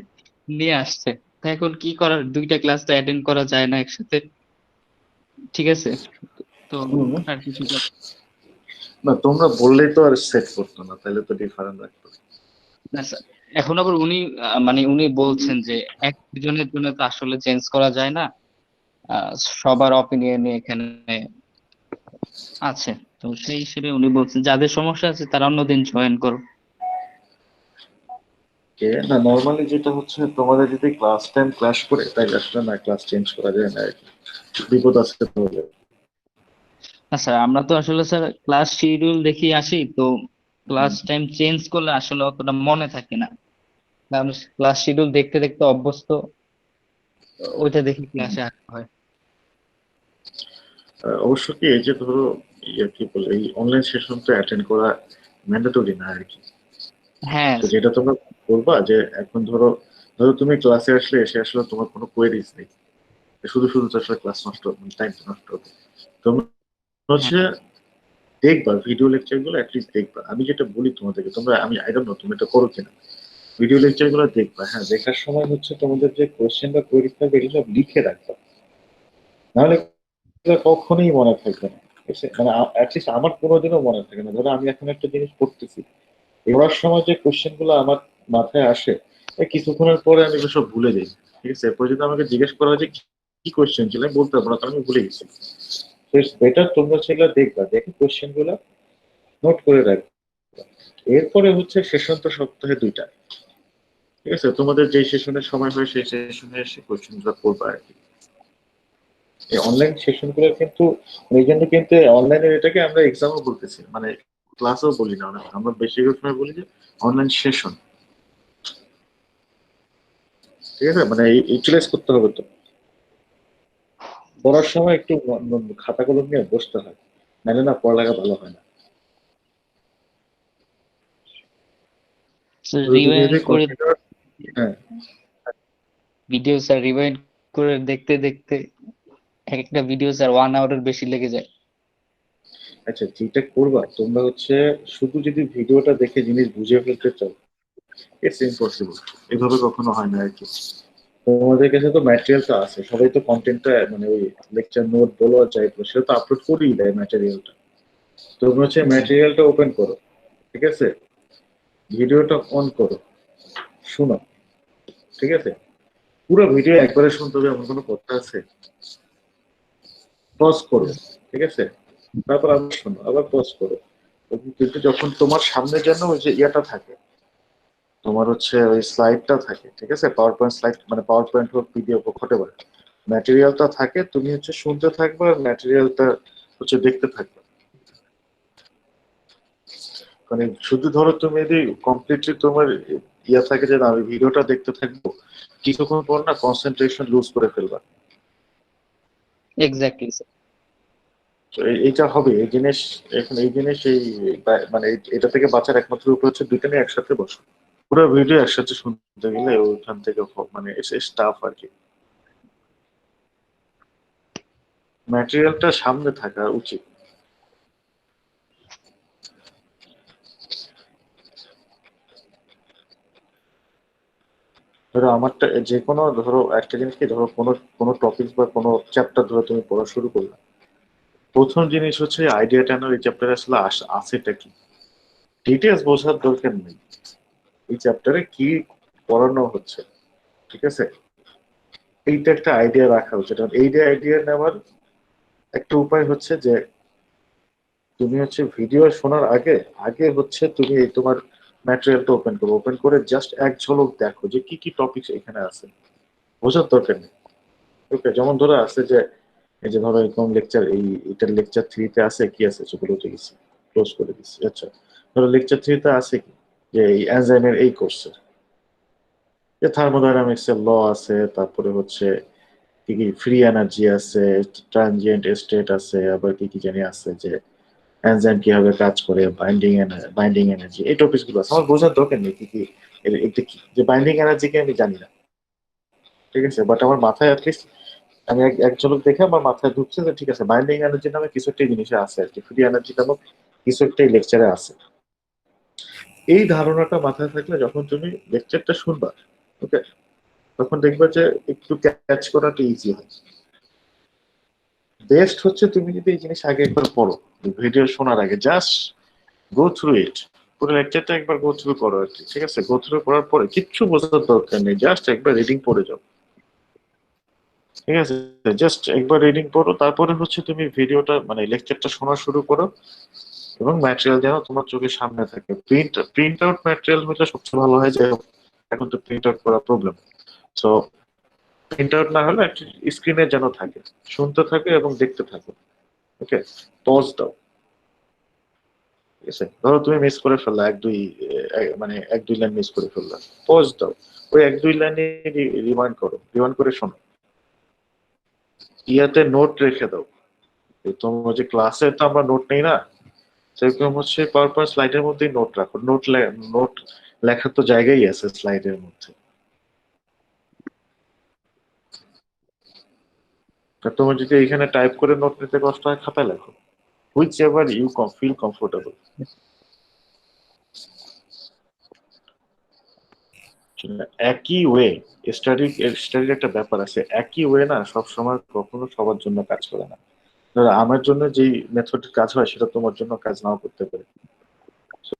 নিয়ে আসছে। তো এখন কি করার, দুইটা ক্লাস তো অ্যাটেন্ড করা যায় না একসাথে, ঠিক আছে? তো হুম। আর কিছু না, তোমরা বললেই তো আর সেট করতো না, তাহলে তো ডিফারেন্ট রাখতো। না স্যার। এখন আবার উনি মানে উনি বলছেন যে একজনের জন্য তো আসলে চেঞ্জ করা যায় না, আহ, সবার অপিনিয়ন এখানে আছে। তো সেই হিসেবে উনি বলছেন যাদের সমস্যা আছে তারা অন্যদিন জয়েন করো। না, নর্মালি যেটা হচ্ছে তোমাদের যদি ক্লাস টাইম ক্লাস করে তাই আসলে না ক্লাস চেঞ্জ করা যায় না আর কি। বিপদ আছে তাহলে। না স্যার, আমরা তো আসলে স্যার ক্লাস শিডিউল দেখি আসি, তো ক্লাস টাইম চেঞ্জ করলে আসলে অতটা মনে থাকে না। কারণ ক্লাস শিডিউল দেখতে দেখতে অভ্যস্ত, ওইটা দেখি ক্লাসে আসা হয়। অবশ্য কি এই যে ধরো ইয়ে কি বলে এই অনলাইন সেশন তো অ্যাটেন্ড করা ম্যান্ডেটরি না আর কি। হ্যাঁ তো যেটা তোমরা বলবা যে এখন ধরো ধরো তুমি ক্লাসে আসলে এসে আসলে তোমার কোনো কোয়েরিজ নেই, শুধু শুধু তো আসলে ক্লাস নষ্ট, টাইম নষ্ট হবে। তোমরা হচ্ছে হ্যাঁ দেখবা ভিডিও লেকচার গুলো অ্যাটলিস্ট দেখবা। আমি যেটা বলি তোমাদেরকে, তোমরা আমি আই ডোন্ট নো তুমি এটা করো কিনা, ভিডিও লেকচার গুলো দেখবা। হ্যাঁ, দেখার সময় হচ্ছে তোমাদের যে কোশ্চেন বা কোয়েরি থাকবে এগুলো সব লিখে রাখবা, নাহলে এগুলো কখনোই মনে থাকবে না। ঠিক আছে, মানে অ্যাটলিস্ট আমার কোনোদিনও মনে থাকে না। ধরো আমি এখন একটা জিনিস পড়তেছি, পড়ার সময় যে কোশ্চেন গুলো আমার মাথায় আসে, এই কিছুক্ষণের পরে আমি এগুলো সব ভুলে যাই। ঠিক আছে, এরপর যদি আমাকে জিজ্ঞেস করা হয় যে কি কোশ্চেন ছিল, আমি বলতে পারবো না, কারণ আমি ভুলে গেছি। বেটার তোমরা সেগুলো দেখবা, দেখে কোশ্চেন গুলো নোট করে রাখবা। এরপরে হচ্ছে সেশন তো সপ্তাহে 2টা। ঠিক আছে, তোমাদের যে সেশনের সময় হয় সেই সেশনে এসে কোশ্চেন গুলো করবা আর কি। এই অনলাইন সেশন গুলো কিন্তু, এই জন্য কিন্তু অনলাইনের এটাকে আমরা এক্সামও বলতেছি, মানে ক্লাসও বলি না, আমরা বেশিরভাগ সময় বলি যে অনলাইন সেশন। ঠিক আছে, মানে ইউটিলাইজ করতে হবে। তো পড়ার সময় একটু খাতা কলম নিয়ে বসতে হয়, নাহলে না পড়ালেখা ভালো হয় না। তো তুমি রিভাইন্ড যদি করে কন্টিনিউ, হ্যাঁ ভিডিও স্যার রিভাইন্ড করে দেখতে দেখতে এক একটা ভিডিও স্যার 1 আওয়ারের বেশি লেগে যায়। আচ্ছা, যেটা করবা তোমরা হচ্ছে, শুধু যদি ভিডিওটা দেখে জিনিস বুঝে ফেলতে চাও, ইটস ইম্পসিবল, এভাবে কখনো হয় না আর কি। তোমাদের কাছে তো ম্যাটেরিয়ালটা আছে, সবাই তো কন্টেন্টটা মানে ওই লেকচার নোট বলো আর যাই বলো সেটা তো আপলোড করেই দেয় ম্যাটেরিয়ালটা। তোমরা হচ্ছে জি ম্যাটেরিয়ালটা ওপেন করো, ঠিক আছে, ভিডিওটা অন করো, শোনো। ঠিক আছে, পুরো ভিডিও একবারে শুনতে হবে এমন কোনো কথা আছে? পজ করো, ঠিক আছে, তারপর আবার শোনো, আবার পজ করো। কিন্তু যখন তোমার সামনে যেন ওই যে ইয়েটা থাকে, তোমার হচ্ছে ওই স্লাইডটা থাকে, ঠিক আছে, পাওয়ার পয়েন্ট স্লাইড, মানে পাওয়ার পয়েন্ট হোক পিডিএফ হোক হতে পারে, ম্যাটেরিয়ালটা থাকে, তুমি হচ্ছে শুনতে থাকবে আর ম্যাটেরিয়ালটা হচ্ছে দেখতে থাকবে। মানে শুধু ধরো তুমি যদি কমপ্লিটলি তোমার ইয়া থাকে যে না আমি ভিডিওটা দেখতে থাকবো, কিছুক্ষণ পর না কনসেন্ট্রেশন লুজ করে ফেলবা। Exactly sir. তো এইটা হবে এই জিনিস। এখন এই জিনিস এই মানে এটা থেকে বাঁচার একমাত্র উপায় হচ্ছে দুইটা নিয়ে একসাথে বসো। পুরো ভিডিও একসাথে শুনতে গেলে ওইখান থেকে মানে স্টাফ আর কি, ম্যাটেরিয়ালটা সামনে থাকা উচিত। ধরো আমারটা যে কোনো, ধরো একটা জিনিস কি, ধরো কোনো কোনো টপিক বা কোনো চ্যাপ্টার ধরো তুমি পড়া শুরু করলে, প্রথম জিনিস হচ্ছে আইডিয়াটা না এই চ্যাপ্টারে আসলে আছেটা কি, ডিটেলস বোঝার দরকার নেই, এই চ্যাপ্টারে কি পড়ানো হচ্ছে। ঠিক আছে, এইটা একটা আইডিয়া রাখা উচিত। আর এই আইডিয়া নেওয়ার একটা উপায় হচ্ছে যে তুমি হচ্ছে ভিডিও শোনার আগে আগে হচ্ছে তুমি এই তোমার ম্যাটেরিয়ালটা ওপেন করো, ওপেন করে জাস্ট এক ঝলক দেখো যে কি কি টপিক এখানে আছে, বোঝার দরকার নেই। ওকে, যেমন ধরো আছে যে এই যে ধরো এরকম লেকচার, এটার লেকচার 3-তে আছে কি আছে, সেগুলো উঠে গেছি, ক্লোজ করে দিচ্ছি। আচ্ছা, ধরো লেকচার 3-তে আছে কি, যে এই এনজাইমের এই কোর্সে যে থার্মোডাইনামিক্স এর ল আছে, তারপরে হচ্ছে কি কি ফ্রি এনার্জি আছে, ট্রানজিয়েন্ট স্টেট আছে, আবার কি কি জানি আছে যে এনজাইম কিভাবে কাজ করে, বাইন্ডিং এনার্জি, এই টপিক গুলো আছে। আমার বোঝার দরকার নেই কি কি এটা কি, যে বাইন্ডিং এনার্জিকে আমি জানি না, ঠিক আছে, বাট আমার মাথায় অ্যাটলিস্ট আমি এক ঝলক দেখে আমার মাথায় ঢুকছে যে ঠিক আছে বাইন্ডিং এনার্জি নামে কিছু একটা জিনিস আছে আর কি, ফ্রি এনার্জি নামক কিছু একটা লেকচারে আছে। এই ধারণাটা মাথায় থাকলে যখন তুমি লেকচারটা শুনবা, ওকে, তখন দেখবা যে একটু ক্যাচ করাটা ইজি হয়। বেস্ট হচ্ছে তুমি যদি এই জিনিস আগে একবার পড়ো, ভিডিও শোনার আগে জাস্ট গো থ্রু ইট, পুরো লেকচারটা একবার গো থ্রু করো আর কি। ঠিক আছে, গো থ্রু করার পরে কিচ্ছু বোঝার দরকার নেই, জাস্ট একবার রিডিং পড়ে যাও। ঠিক আছে, জাস্ট একবার রিডিং পড়ো, তারপরে হচ্ছে তুমি ভিডিওটা মানে লেকচারটা শোনা শুরু করো, এবং ম্যাটেরিয়াল যেন তোমার চোখের সামনে থাকে। প্রিন্ট আউট ম্যাটেরিয়াল হলে সবচেয়ে ভালো হয়, যে এখন তো প্রিন্ট আউট করা প্রবলেম। সো প্রিন্ট আউট না হলে স্ক্রিনে যেন থাকে, শুনতে থাকো এবং দেখতে থাকো। ওকে, পজ দাও। ঠিক আছে, ধরো তুমি মিস করে ফেললা মানে 1-2 লাইন মিস করে ফেললা, পজ দাও, ওই 1-2 লাইনে রিমাইন্ড করো, রিমাইন্ড করে শোনো। ইয়াতে নোট রেখে দাও। তোমার যে ক্লাসে তো আমরা নোট নেই না, সেরকম হচ্ছে পাওয়ার পয়েন্ট স্লাইডের মধ্যেই নোট রাখো। নোট লেখার তো জায়গাই আছে স্লাইডের মধ্যে। তা তোমার যদি এখানে টাইপ করে নোট নিতে কষ্ট হয়, খাতায় লেখো। whichever you feel comfortable. একই ওয়ে স্টাডির একটা ব্যাপার আছে, একই ওয়ে না সবসময় কখনো সবার জন্য কাজ করে না। ধরো আমার জন্য যেই মেথডের কাজ হয় সেটা তোমার জন্য কাজ নাও করতে পারে। তো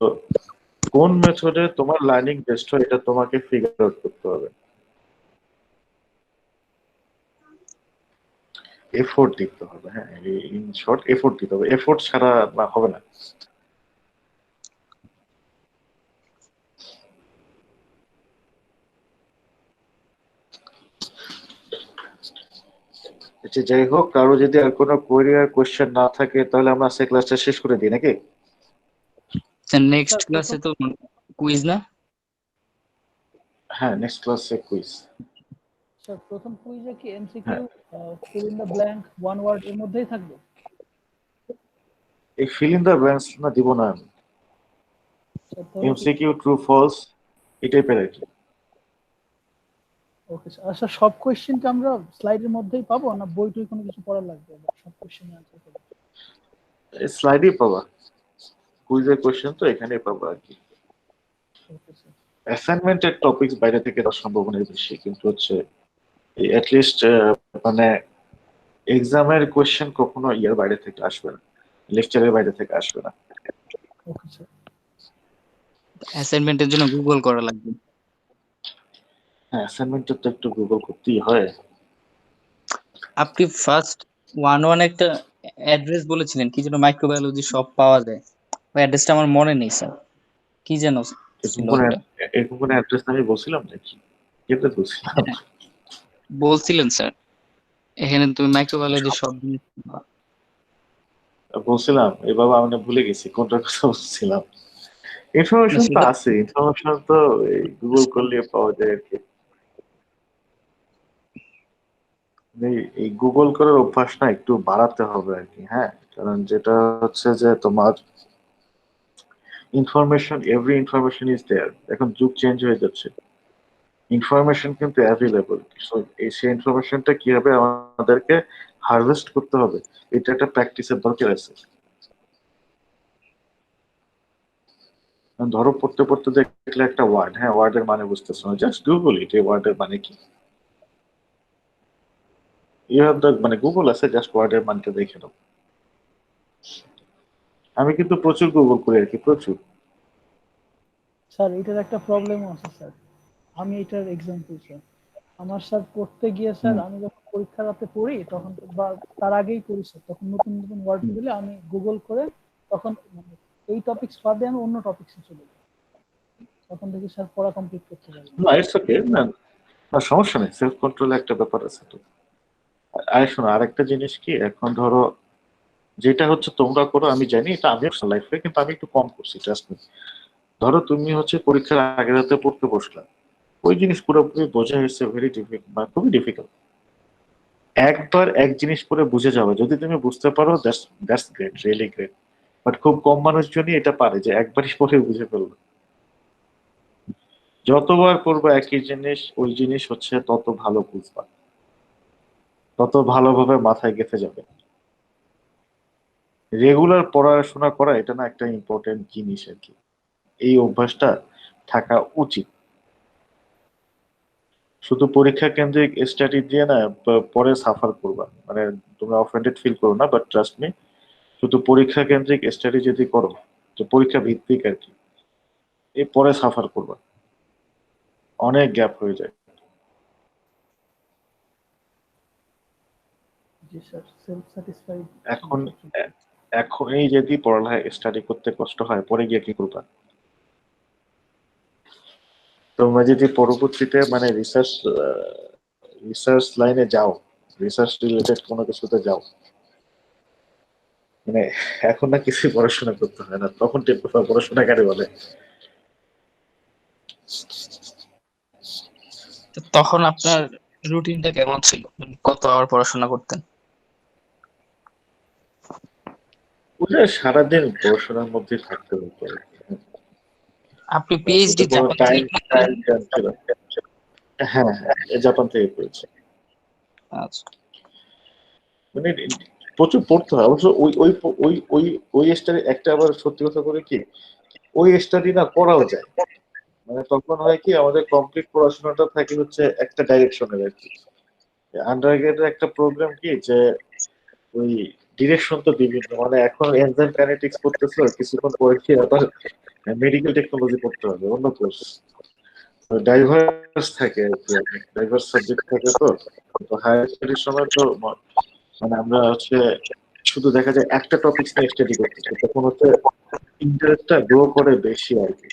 কোন মেথডে তোমার লার্নিং বেস্ট হয় এটা তোমাকে ফিগার আউট করতে হবে, এফোর্ট দিতে হবে। হ্যাঁ, ইন শর্ট এফোর্ট দিতে হবে, এফোর্ট ছাড়া হবে না। আচ্ছা, যাই হোক, কারো যদি আর কোনো কোয়েরি আর কোশ্চেন না থাকে তাহলে আমরা আজকে ক্লাসটা শেষ করে দিই নাকি? নেক্সট ক্লাসে তো কুইজ না? হ্যাঁ, নেক্সট ক্লাসে কুইজ। স্যার প্রথম কুইজে কি MCQ fill in the blank one word এর মধ্যেই থাকবে? এই ফিল ইন দ্য ব্ল্যাঙ্কস না দিব না আমি, এমসিকিউ ট্রু ফলস এই টাইপের আর কি। Okay sir. আচ্ছা, সব কোশ্চেন কি আমরা স্লাইডের মধ্যেই পাবো না বইটই কোনো কিছু পড়া লাগবে সব কোশ্চেন আনসার করতে? স্লাইডেই পাবা, কুইজের কোশ্চেন তো এখানেই পাবা আর কি। Okay sir. অ্যাসাইনমেন্টের টপিকস বাইরে থেকে দেওয়ার সম্ভাবনা বেশি, কিন্তু হচ্ছে অ্যাটলিস্ট মানে এক্সামের কোশ্চেন কখনো ইয়ার বাইরে থেকে আসবে না, লেকচারের বাইরে থেকে আসবে না। Okay sir. অ্যাসাইনমেন্টের জন্য গুগল করা লাগবে। হ্যাঁ, অ্যাসাইনমেন্টটা তো একটু গুগল করতেই হয়। আপনি ফার্স্ট 1-1 একটা অ্যাড্রেস বলেছিলেন, কি যেন মাইক্রোবায়োলজি সব পাওয়া যায়, ওই অ্যাড্রেসটা আমার মনে নেই স্যার, কি যেন ছিল ওটা? এরকম কোনো অ্যাড্রেস আমি বলছিলাম নাকি? কেটে বলছিলাম? বলছিলেন স্যার, এখানে তুমি মাইক্রোবায়োলজি সব জিনিস পাবা। বলছিলাম এভাবে আমি ভুলে গেছি কোনটার কথা বলছিলাম। ইনফরমেশন তো সেটা- আছে, ইনফরমেশন তো গুগল করলে পাওয়া যায় আর কি। এই গুগল করার অভ্যাস না একটু বাড়াতে হবে আর কি। হ্যাঁ, কারণ যেটা হচ্ছে যে তোমার information, every information is there. এখন যুগ চেঞ্জ হয়ে যাচ্ছে, ইনফরমেশন কিন্তু অ্যাভেলেবল। সেই ইনফরমেশনটা কিভাবে আমাদেরকে হারভেস্ট করতে হবে এটা একটা প্র্যাকটিসের দরকার আছে। ধরো পড়তে পড়তে দেখলে একটা ওয়ার্ড, হ্যাঁ ওয়ার্ডের মানে বুঝতেছো না, জাস্ট গুগল ইট, এই ওয়ার্ডের মানে কি। ইউ হ্যাভ দ্য মানে গুগল আছে, জাস্ট ওয়ার্ডের মানটা দেখে নাও। আমি কিন্তু প্রচুর গুগল করি আর কি, প্রচুর। স্যার এটার একটা প্রবলেমও আছে স্যার, আমি এটার এক্সাম্পল স্যার। আমার স্যার পড়তে গিয়ে স্যার আমি যখন পরীক্ষার রাতে পড়ি তখন বা তার আগেই পড়ি স্যার, তখন নতুন নতুন ওয়ার্ড দিলে আমি গুগল করে তখন মানে এই টপিকস বাদে আমি অন্য টপিকসে চলে যাই, তখন দেখি স্যার পড়া কমপ্লিট করতে পারি না। না, ইটস ওকে, না না, সমস্যা নেই, সেলফ কন্ট্রোল একটা ব্যাপার আছে তো। আর শোনো, আরেকটা জিনিস কি, এখন ধরো যেটা হচ্ছে তোমরা করো আমি জানি, এটা আমিও লাইফে, কিন্তু আমি একটু কম করছি, ট্রাস্ট মি। ধরো তুমি হচ্ছে পরীক্ষার আগের রাতে পড়তে বসলা, ওই জিনিস পুরোপুরি বোঝা হয়েছে ভেরি ডিফিকাল্ট বা খুবই ডিফিকাল্ট। একবার এক জিনিস পরে বুঝে যাবে, যদি তুমি বুঝতে পারো that's great, really great. But খুব কম মানুষজনই এটা পারে যে একবারই পরে বুঝে ফেলবে। যতবার করবে একই জিনিস, ওই জিনিস হচ্ছে তত ভালো বুঝবা, তত ভালোভাবে মাথায় গেঁথে যাবে। রেগুলার পড়াশোনা করা এটা না একটা ইম্পর্টেন্ট জিনিস আর কি, এই অভ্যাসটা থাকা উচিত। শুধু পরীক্ষা কেন্দ্রিক স্টাডি দিয়ে না পরে সাফার করবা, মানে তোমরা অফেন্ডেড ফিল করো না, বাট ট্রাস্ট মি, শুধু পরীক্ষা কেন্দ্রিক স্টাডি যদি করো, যে পরীক্ষা ভিত্তিক আর কি, এই পরে সাফার করবা, অনেক গ্যাপ হয়ে যায়। জি স্যার, সেলফ স্যাটিসফাইড। এখনই যদি পড়ালেখা স্টাডি করতে কষ্ট হয়, পরে গিয়ে কি করবা? তোমরা যদি পরবর্তীতে মানে রিসার্চ লাইনে যাও, রিসার্চ রিলেটেড কোনো কিছুতে যাও, মানে এখন না কিছু পড়াশোনা করতে হয় না, তখন পড়াশোনা কারে বলে? তো তখন আপনার রুটিনটা কেমন ছিল, কত আওয়ার পড়াশোনা করতেন? ওটা সারাদিন পড়াশোনার মধ্যে থাকতে হতো। আপনি পিএইচডি জাপান টাইম থেকে টাইম ছিল। হ্যাঁ হ্যাঁ, জাপান থেকে করেছে। আচ্ছা। মানে প্রচুর পড়তে হয় অবশ্য। ওই ওই ওই ওই ওই স্টাডি একটা আবার সত্যি কথা বলে কি, ওই স্টাডি না পড়াও যায়, মানে তখন হয় কি আমাদের কমপ্লিট পড়াশোনাটা থাকে হচ্ছে একটা ডাইরেকশনের আর কি। আন্ডার গ্রেডের একটা প্রবলেম কি যে ওই ডিরেকশন তো বিভিন্ন, মানে এখন এনজাইম কাইনেটিক্স পড়তেছো, কিছুক্ষণ পরে কি আবার মেডিকেল টেকনোলজি পড়তে হবে, অন্য কোর্স। ডাইভার্স থাকে আর কি, ডাইভার্স সাবজেক্ট থাকে। তো হায়ার স্টাডির সময় তো মানে আমরা হচ্ছে শুধু দেখা যায় একটা টপিক নিয়ে স্টাডি করতেছি, তখন হচ্ছে ইন্টারেস্টটা গ্রো করে বেশি আর কি।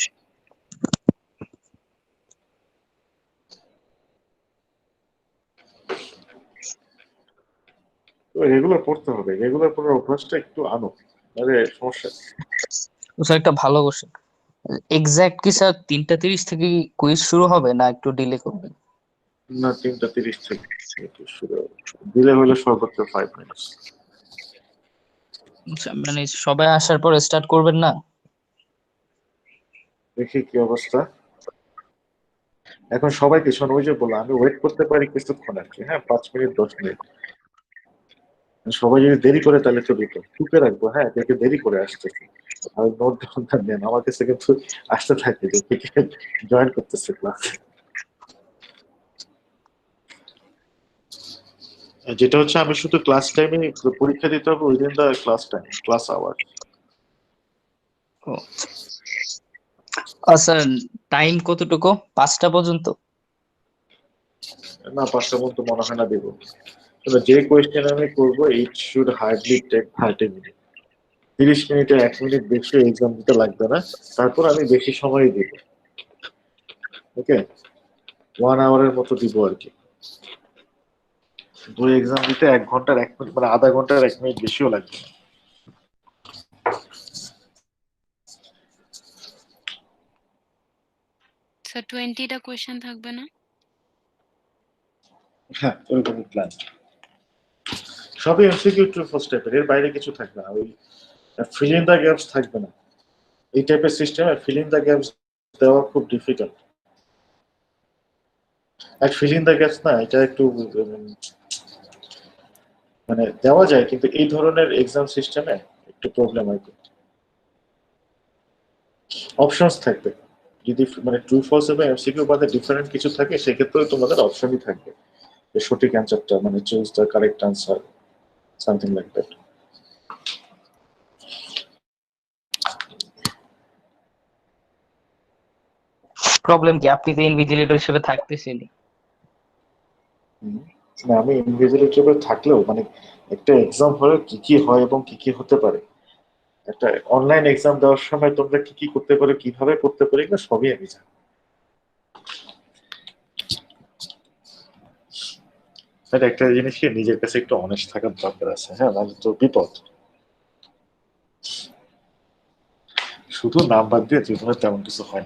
রেগুলার পড়তে হবে, রেগুলার পড়ার অভ্যাসটা একটু আনো, আরে সমস্যা নেই। স্যার একটা ভালো কোশ্চেন, এক্সাক্ট কি স্যার 3:30 থেকে কুইজ শুরু হবে না একটু ডিলে করবেন? না, 3:30 থেকে শুরু হবে, দিলে হলে সর্বোচ্চ 5 মিনিটস। মানে সবাই আসার পর স্টার্ট করবেন না? দেখি কি অবস্থা। এখন সবাইকে শোন, ওই যে বললাম আমি ওয়েট করতে পারি কিছুক্ষণ আর কি, হ্যাঁ 5 মিনিট 10 মিনিট। সবাই যদি দেরি করে তাহলে তো বিপদ, টুকে রাখবো হ্যাঁ দেখে দেরি করে আসতেছি, আর নোট নেন আমার কাছে কিন্তু আসতে থাকবে যে জয়েন করতেছে ক্লাস। যেটা হচ্ছে আমি শুধু ক্লাস টাইমে পরীক্ষা দিতে হবে, within the class time, class hour. Sir time কতটুকু? 5টা পর্যন্ত? না 5টা পর্যন্ত মনে হয় না দেবো, যে কোয়েশ্চেন আমি করবো it should hardly take 30 minute. 30 মিনিটে 1 মিনিট বেশি এক্সাম দিতে লাগবে না, তারপর আমি বেশি সময় দিব। ওকে, 1 আওয়ারের মতো দিব আর কি। 2 এক্সাম দিতে 1 ঘন্টার 1 মিনিট, মানে আধা ঘন্টার 1 মিনিট বেশিও লাগবে না। স্যার 20টা কোয়েশ্চেন থাকবে না? হ্যাঁ ওরকম প্ল্যান, সবই এমসিকিউ ট্রু ফার্স্ট টাইপের, এর বাইরে কিছু থাকবে না। ওই ফিল ইন দ্য গ্যাপস থাকবে না, এই টাইপের সিস্টেমে ফিল ইন দ্য গ্যাপস দেওয়া খুব ডিফিকাল্ট। আর ফিল ইন দ্য গ্যাপস না, এটা একটু মানে দেওয়া যায়, কিন্তু এই ধরনের এক্সাম সিস্টেমে একটু প্রবলেম হয়। অপশনস থাকবে, যদি মানে ট্রু ফলস এবং এমসিকিউ বাদে ডিফারেন্ট কিছু থাকে সেক্ষেত্রে তোমাদের অপশনই থাকবে যে সঠিক অ্যান্সারটা, মানে choose the correct answer, something like that. Problem কি, আপনি তো ইনভিজিলেটর হিসেবে থাকতেছেন। না আমি ইনভিজিলেটর থাকলেও মানে একটা এক্সাম হলে কি কি হয় এবং কি কি হতে পারে, একটা অনলাইন এক্সাম দেওয়ার সময় তোমরা কি কি করতে পারো, কিভাবে করতে পারো, এগুলো সবই আমি জানি। একটা জিনিস কি নিজের কাছে একটু অনেস্ট থাকার দরকার আছে, হ্যাঁ নাহলে তো বিপদ। শুধু নাম বাদ দিয়ে জীবনে তেমন কিছু হয়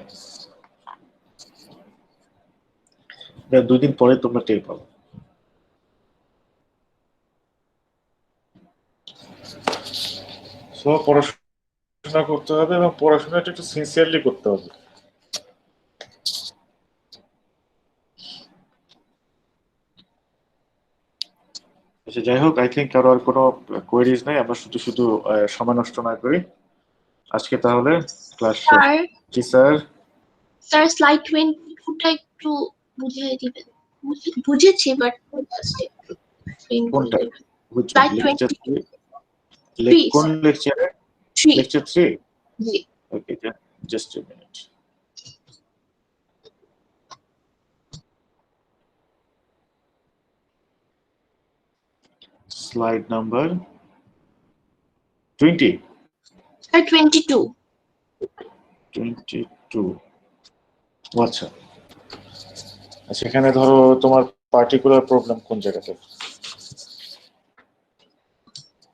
না, 2 দিন পরে তোমরা টের পাবো। সো পড়াশোনা করতে হবে এবং পড়াশোনাটা একটু সিনসিয়ারলি করতে হবে। আচ্ছা যাই হোক, আই থিঙ্ক কারো আর কোনো কোয়েরিজ নাই, আমরা শুধু শুধু সময় নষ্ট না করি আজকে তাহলে ক্লাস শেষ। স্যার জি স্যার। স্যার স্লাইড 22টা একটু বুঝিয়ে দিবেন। বুঝেছি বাট কোনটা? স্লাইড লেকচার 23 কোন লেকচারে? 3 lecture 3? G okay, just a minute. Slide number 20. Sir 22 আচ্ছা আচ্ছা, এখানে ধরো তোমার পার্টিকুলার প্রবলেম কোন জায়গাতে?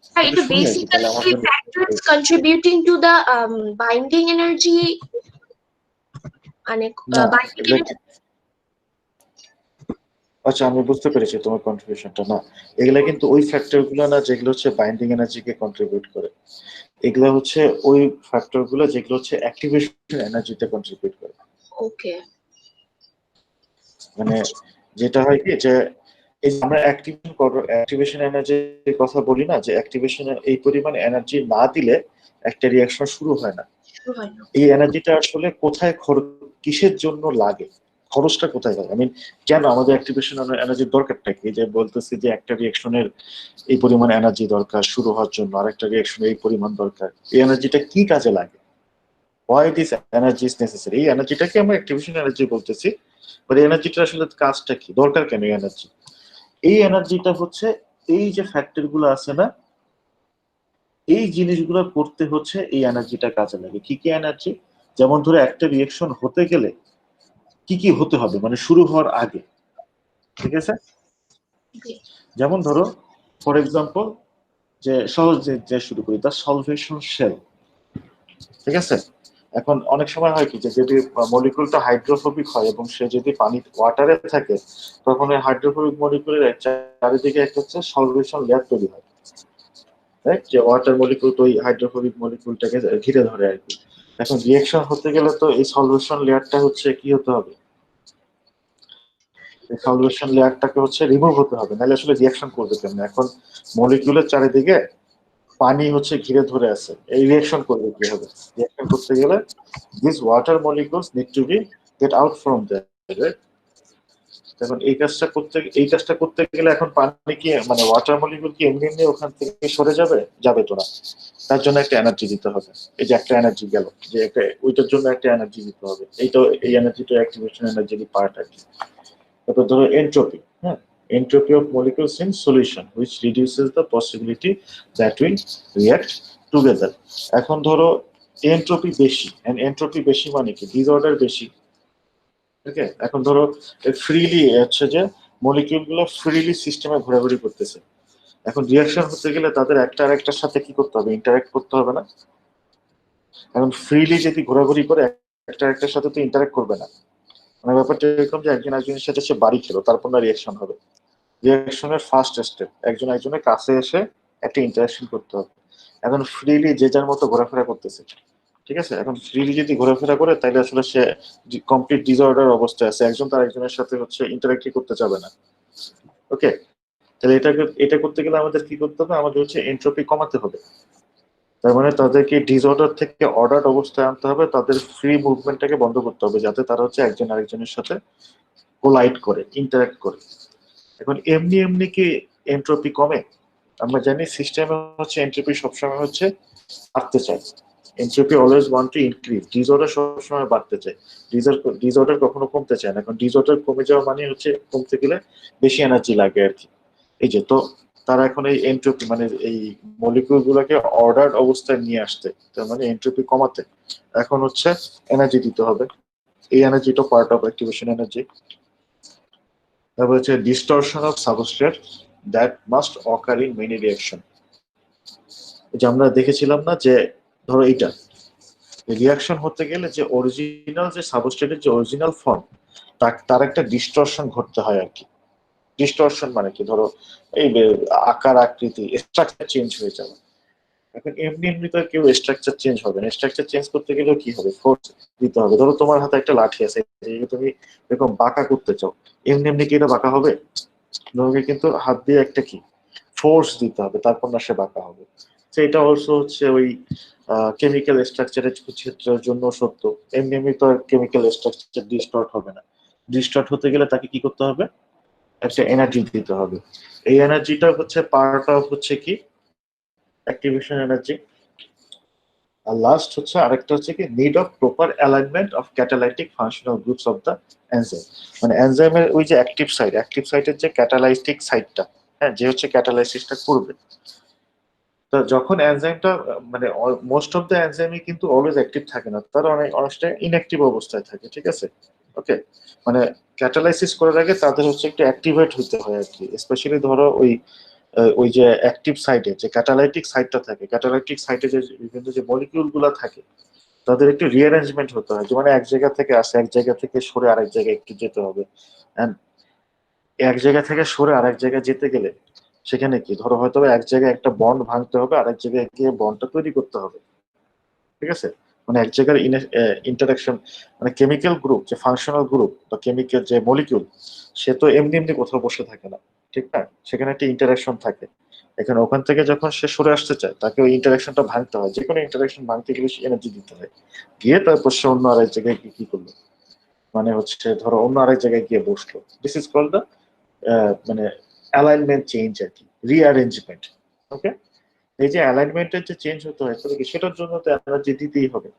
স্যার এটা শুনি আর কি, তাহলে আমার বেসিক্যালি জন্য factors contributing to the binding energy, মানে না, বাইন্ডিং এনার্জি। আচ্ছা আমি বুঝতে পেরেছি তোমার কন্ট্রিবিউশনটা। না, এগুলা কিন্তু ওই ফ্যাক্টর গুলো না যেগুলো হচ্ছে বাইন্ডিং এনার্জিকে কন্ট্রিবিউট করে, এগুলা হচ্ছে ওই ফ্যাক্টর গুলো যেগুলো হচ্ছে অ্যাক্টিভেশন এনার্জিতে কন্ট্রিবিউট করে। ওকে মানে যেটা হয় কি যে এই যে আমরা অ্যাক্টিভেশন এনার্জির কথা বলি না, যে অ্যাক্টিভেশন এই পরিমাণ এনার্জি না দিলে একটা রিঅ্যাকশন শুরু হয় না। শুরু হয় না। এই এনার্জিটা আসলে কোথায় কিসের জন্য লাগে, খরচটা কোথায় লাগে, কেন আমাদের অ্যাক্টিভেশন এনার্জির দরকারটা কি? যে বলতেছি যে একটা রিঅ্যাকশনের এই পরিমাণ এনার্জি দরকার শুরু হওয়ার জন্য, আরেকটা রিঅ্যাকশনের এই পরিমাণ দরকার, এই এনার্জিটা কি কাজে লাগে? Why this energy is necessary? এই এনার্জিটাকে আমরা অ্যাক্টিভেশন এনার্জি বলতেছি। বাট এই এনার্জিটা আসলে কাজটা কি, দরকার কেন এই এনার্জি? এই এনার্জিটা হচ্ছে এই যে ফ্যাক্টর গুলো আছে না, এই জিনিসগুলো করতে হচ্ছে এই এনার্জিটা কাজে লাগে। কি কি এনার্জি? যেমন ধরো একটা রিঅ্যাকশন হতে গেলে কি কি হতে হবে, শুরু হওয়ার আগে, ঠিক আছে? যেমন ধরো ফর এক্সাম্পল, যে সহজ যে শুরু করি, তার সলভেশন শেল, ঠিক আছে? এখন অনেক সময় হয় কি, যে যদি মলিকুলটা হাইড্রোফোবিক হয় এবং সে যদি ওয়াটারে থাকে, তখন ওই হাইড্রোফোবিক মলিকুলের চারিদিকে একটা হচ্ছে সলভেশন লেয়ার তৈরি হয়, রাইট? যে ওয়াটার মলিকুল তো ওই হাইড্রোফোবিক মলিকুলটাকে ঘিরে ধরে আর কি। এখন রিঅ্যাকশন হতে গেলে তো এই সলভেশন লেয়ারটা হচ্ছে কি হতে হবে, এই সলভেশন লেয়ারটাকে হচ্ছে রিমুভ হতে হবে, নাহলে আসলে রিঅ্যাকশন করবে কেমন? এখন মলিকুলের চারিদিকে পানি হচ্ছে ঘিরে ধরে আছে, এই রিঅ্যাকশন করবে কিভাবে? রিঅ্যাকশন করতে গেলে this water molecules need to be get out from that. এখন এই কাজটা করতে গেলে এখন পানি কি ওয়াটার মলিকুল কি এমনি এমনি ওখান থেকে সরে যাবে তো না, তার জন্য একটা এনার্জি দিতে হবে। এই যে একটা এনার্জি গেল, যে একটা ওইটার জন্য একটা এনার্জি দিতে হবে, এই এনার্জিটা অ্যাক্টিভেশন এনার্জির পার্ট আর কি। তারপর ধরো এন্ট্রপি, হ্যাঁ, entropy of molecules in solution which reduces the possibility that will react together. এখন ধরো এন্ট্রপি বেশি, এন্ড এন্ট্রপি বেশি মানে কি, ডিসঅর্ডার বেশি, ওকে? এখন ধরো ফ্রিলি হচ্ছে যে মলিকিউল গুলো ফ্রিলি সিস্টেমে ঘোরাঘুরি করতেছে, এখন রিঅ্যাকশন হতে গেলে তাদের একটা আরেকটার সাথে কি করতে হবে, ইন্টারঅ্যাক্ট করতে হবে না? এখন ফ্রিলি যদি ঘোরাঘুরি করে একটা আরেকটার সাথে তো ইন্টারঅ্যাক্ট করবে না। ব্যাপারটা এরকম যে একজন একজনের সাথে সে বাড়ি খেলো, তারপর না রিঅ্যাকশন হবে। রিঅ্যাকশনের ফার্স্ট স্টেপ একজন একজনের কাছে এসে একটা ইন্টারাকশন করতে হবে। এখন ফ্রিলি যে যার মতো ঘোরাফেরা করতেছে, ঠিক আছে? এখন ফ্রিলি যদি ঘোরাফেরা করে, তাহলে আসলে সে কমপ্লিট ডিসঅর্ডার অবস্থায় আছে, একজন তার একজনের সাথে হচ্ছে ইন্টারাক্ট করতে চাবে না, ওকে? তাহলে এটা করতে গেলে আমাদের কি করতে হবে, আমাদের হচ্ছে এন্ট্রপি কমাতে হবে। তার মানে তাদেরকে ডিসঅর্ডার থেকে অর্ডার অবস্থায় আনতে হবে, তাদের ফ্রি মুভমেন্টটাকে বন্ধ করতে হবে, যাতে তারা হচ্ছে একজন আরেকজনের সাথে কোলাইড করে, ইন্টারাক্ট করে। এখন এমনি কি এন্ট্রপি কমে? আমরা জানি সিস্টেমে হচ্ছে এন্ট্রপি সবসময় হচ্ছে বাড়তে চায়, entropy always want to increase, disorder সবসময় বাড়তে চায়, ডিসঅর্ডার কখনো কমতে চায় না। এখন ডিসঅর্ডার কমে যাওয়া মানে হচ্ছে কমতে গেলে বেশি এনার্জি লাগে আর কি। এই যে তো তারা এখন এই এন্ট্রপি এই মলিকিউল গুলোকে অর্ডার অবস্থায় নিয়ে আসতে, তার মানে এন্ট্রপি কমাতে এখন হচ্ছে এনার্জি দিতে হবে। এই এনার্জিটা পার্ট অফ অ্যাক্টিভেশন এনার্জি। তারপর হচ্ছে distortion of substrate that must occur in many reaction. যে আমরা দেখেছিলাম না, যে ধরো এইটা রিঅ্যাকশন হতে গেলে যে অরিজিনাল যে সাবস্ট্রেটের যে অরিজিনাল ফর্ম, তার একটা ডিস্টরশন ঘটতে হয় আর কি। ডিস্টরশন মানে কি, ধরো এই আকার আকৃতি স্ট্রাকচার চেঞ্জ হয়ে যাবে। এখন এমনি তো কেউ স্ট্রাকচার চেঞ্জ হবে না, স্ট্রাকচার চেঞ্জ করতে গেলেও কি হবে, ফোর্স দিতে হবে। ধরো তোমার হাতে একটা লাঠি আছে, তুমি এরকম বাঁকা করতে চাও, এমনি কি এটা বাঁকা হবে? তোমাকে কিন্তু হাত দিয়ে একটা কি ফোর্স দিতে হবে, তারপর না সে বাঁকা হবে। তো এটা অলসো হচ্ছে ওই কেমিক্যাল স্ট্রাকচারের ক্ষেত্রের জন্য সত্য। এমনি তো কেমিক্যাল স্ট্রাকচার ডিস্টর্ট হবে না, ডিস্টর্ট হতে গেলে তাকে কি করতে হবে, একটা এনার্জি দিতে হবে। এই এনার্জিটা হচ্ছে পার্ট অফ হচ্ছে কি অ্যাক্টিভেশন এনার্জি। আর লাস্ট হচ্ছে আরেকটা হচ্ছে কি need of proper alignment of catalytic functional groups of the enzyme. এনজাইমের ওই যে অ্যাক্টিভ সাইটের যে ক্যাটালাইটিক সাইটটা, হ্যাঁ, যে হচ্ছে ক্যাটালাইসিসটা করবে। তো যখন এনজাইমটা মোস্ট অফ দ্য এনজাইমই কিন্তু অলওয়েজ অ্যাক্টিভ থাকে না, তারা অনেকটা ইনঅ্যাক্টিভ অবস্থায় থাকে, ঠিক আছে? ওকে, ক্যাটালাইসিস করার আগে তাদের হচ্ছে একটু অ্যাক্টিভেট হতে হয় আর কি। স্পেশালি ধরো ওই যে অ্যাক্টিভ সাইটে যে ক্যাটালাইটিক সাইটটা থাকে, ক্যাটালাইটিক সাইটে যে বিভিন্ন যে মলিকিউল গুলা থাকে, তাদের একটু রিঅ্যারেঞ্জমেন্ট হতে হয়, যে এক জায়গা থেকে আসে, এক জায়গা থেকে সরে আরেক জায়গায় একটু যেতে হবে। এক জায়গা থেকে সরে আরেক জায়গায় যেতে গেলে সেখানে কি, ধরো হয়তো এক জায়গায় একটা বন্ড ভাঙতে হবে, আরেক জায়গায় গিয়ে বন্ডটা তৈরি করতে হবে, ঠিক আছে? এক জায়গার ইন্টারাকশন, কেমিক্যাল গ্রুপ যে ফাংশনাল গ্রুপ বা কেমিক্যাল যে মলিকিউল, সে তো এমনি কোথাও বসে থাকে না, ঠিক না? সেখানে একটা ইন্টারাকশন থাকে। এখানে ওখান থেকে যখন সে সরে আসতে চায় তাকে ওই ইন্টারাকশনটা ভাঙতে হয়, যে কোনো ইন্টারাকশন ভাঙতে গেলে এনার্জি দিতে হয়, গিয়ে তারপর সে অন্য আরেক জায়গায় কি করলো, মানে হচ্ছে ধরো অন্য আরেক জায়গায় গিয়ে বসলো। দিস ইজ কল্ড দ্য মানে অ্যালাইনমেন্ট চেঞ্জ আর কি, রিঅ্যারেঞ্জমেন্ট। ওকে, এই যে অ্যালাইনমেন্টের যে চেঞ্জ হতে হয় তাহলে কি সেটার জন্য তো এনার্জি দিতেই হবে।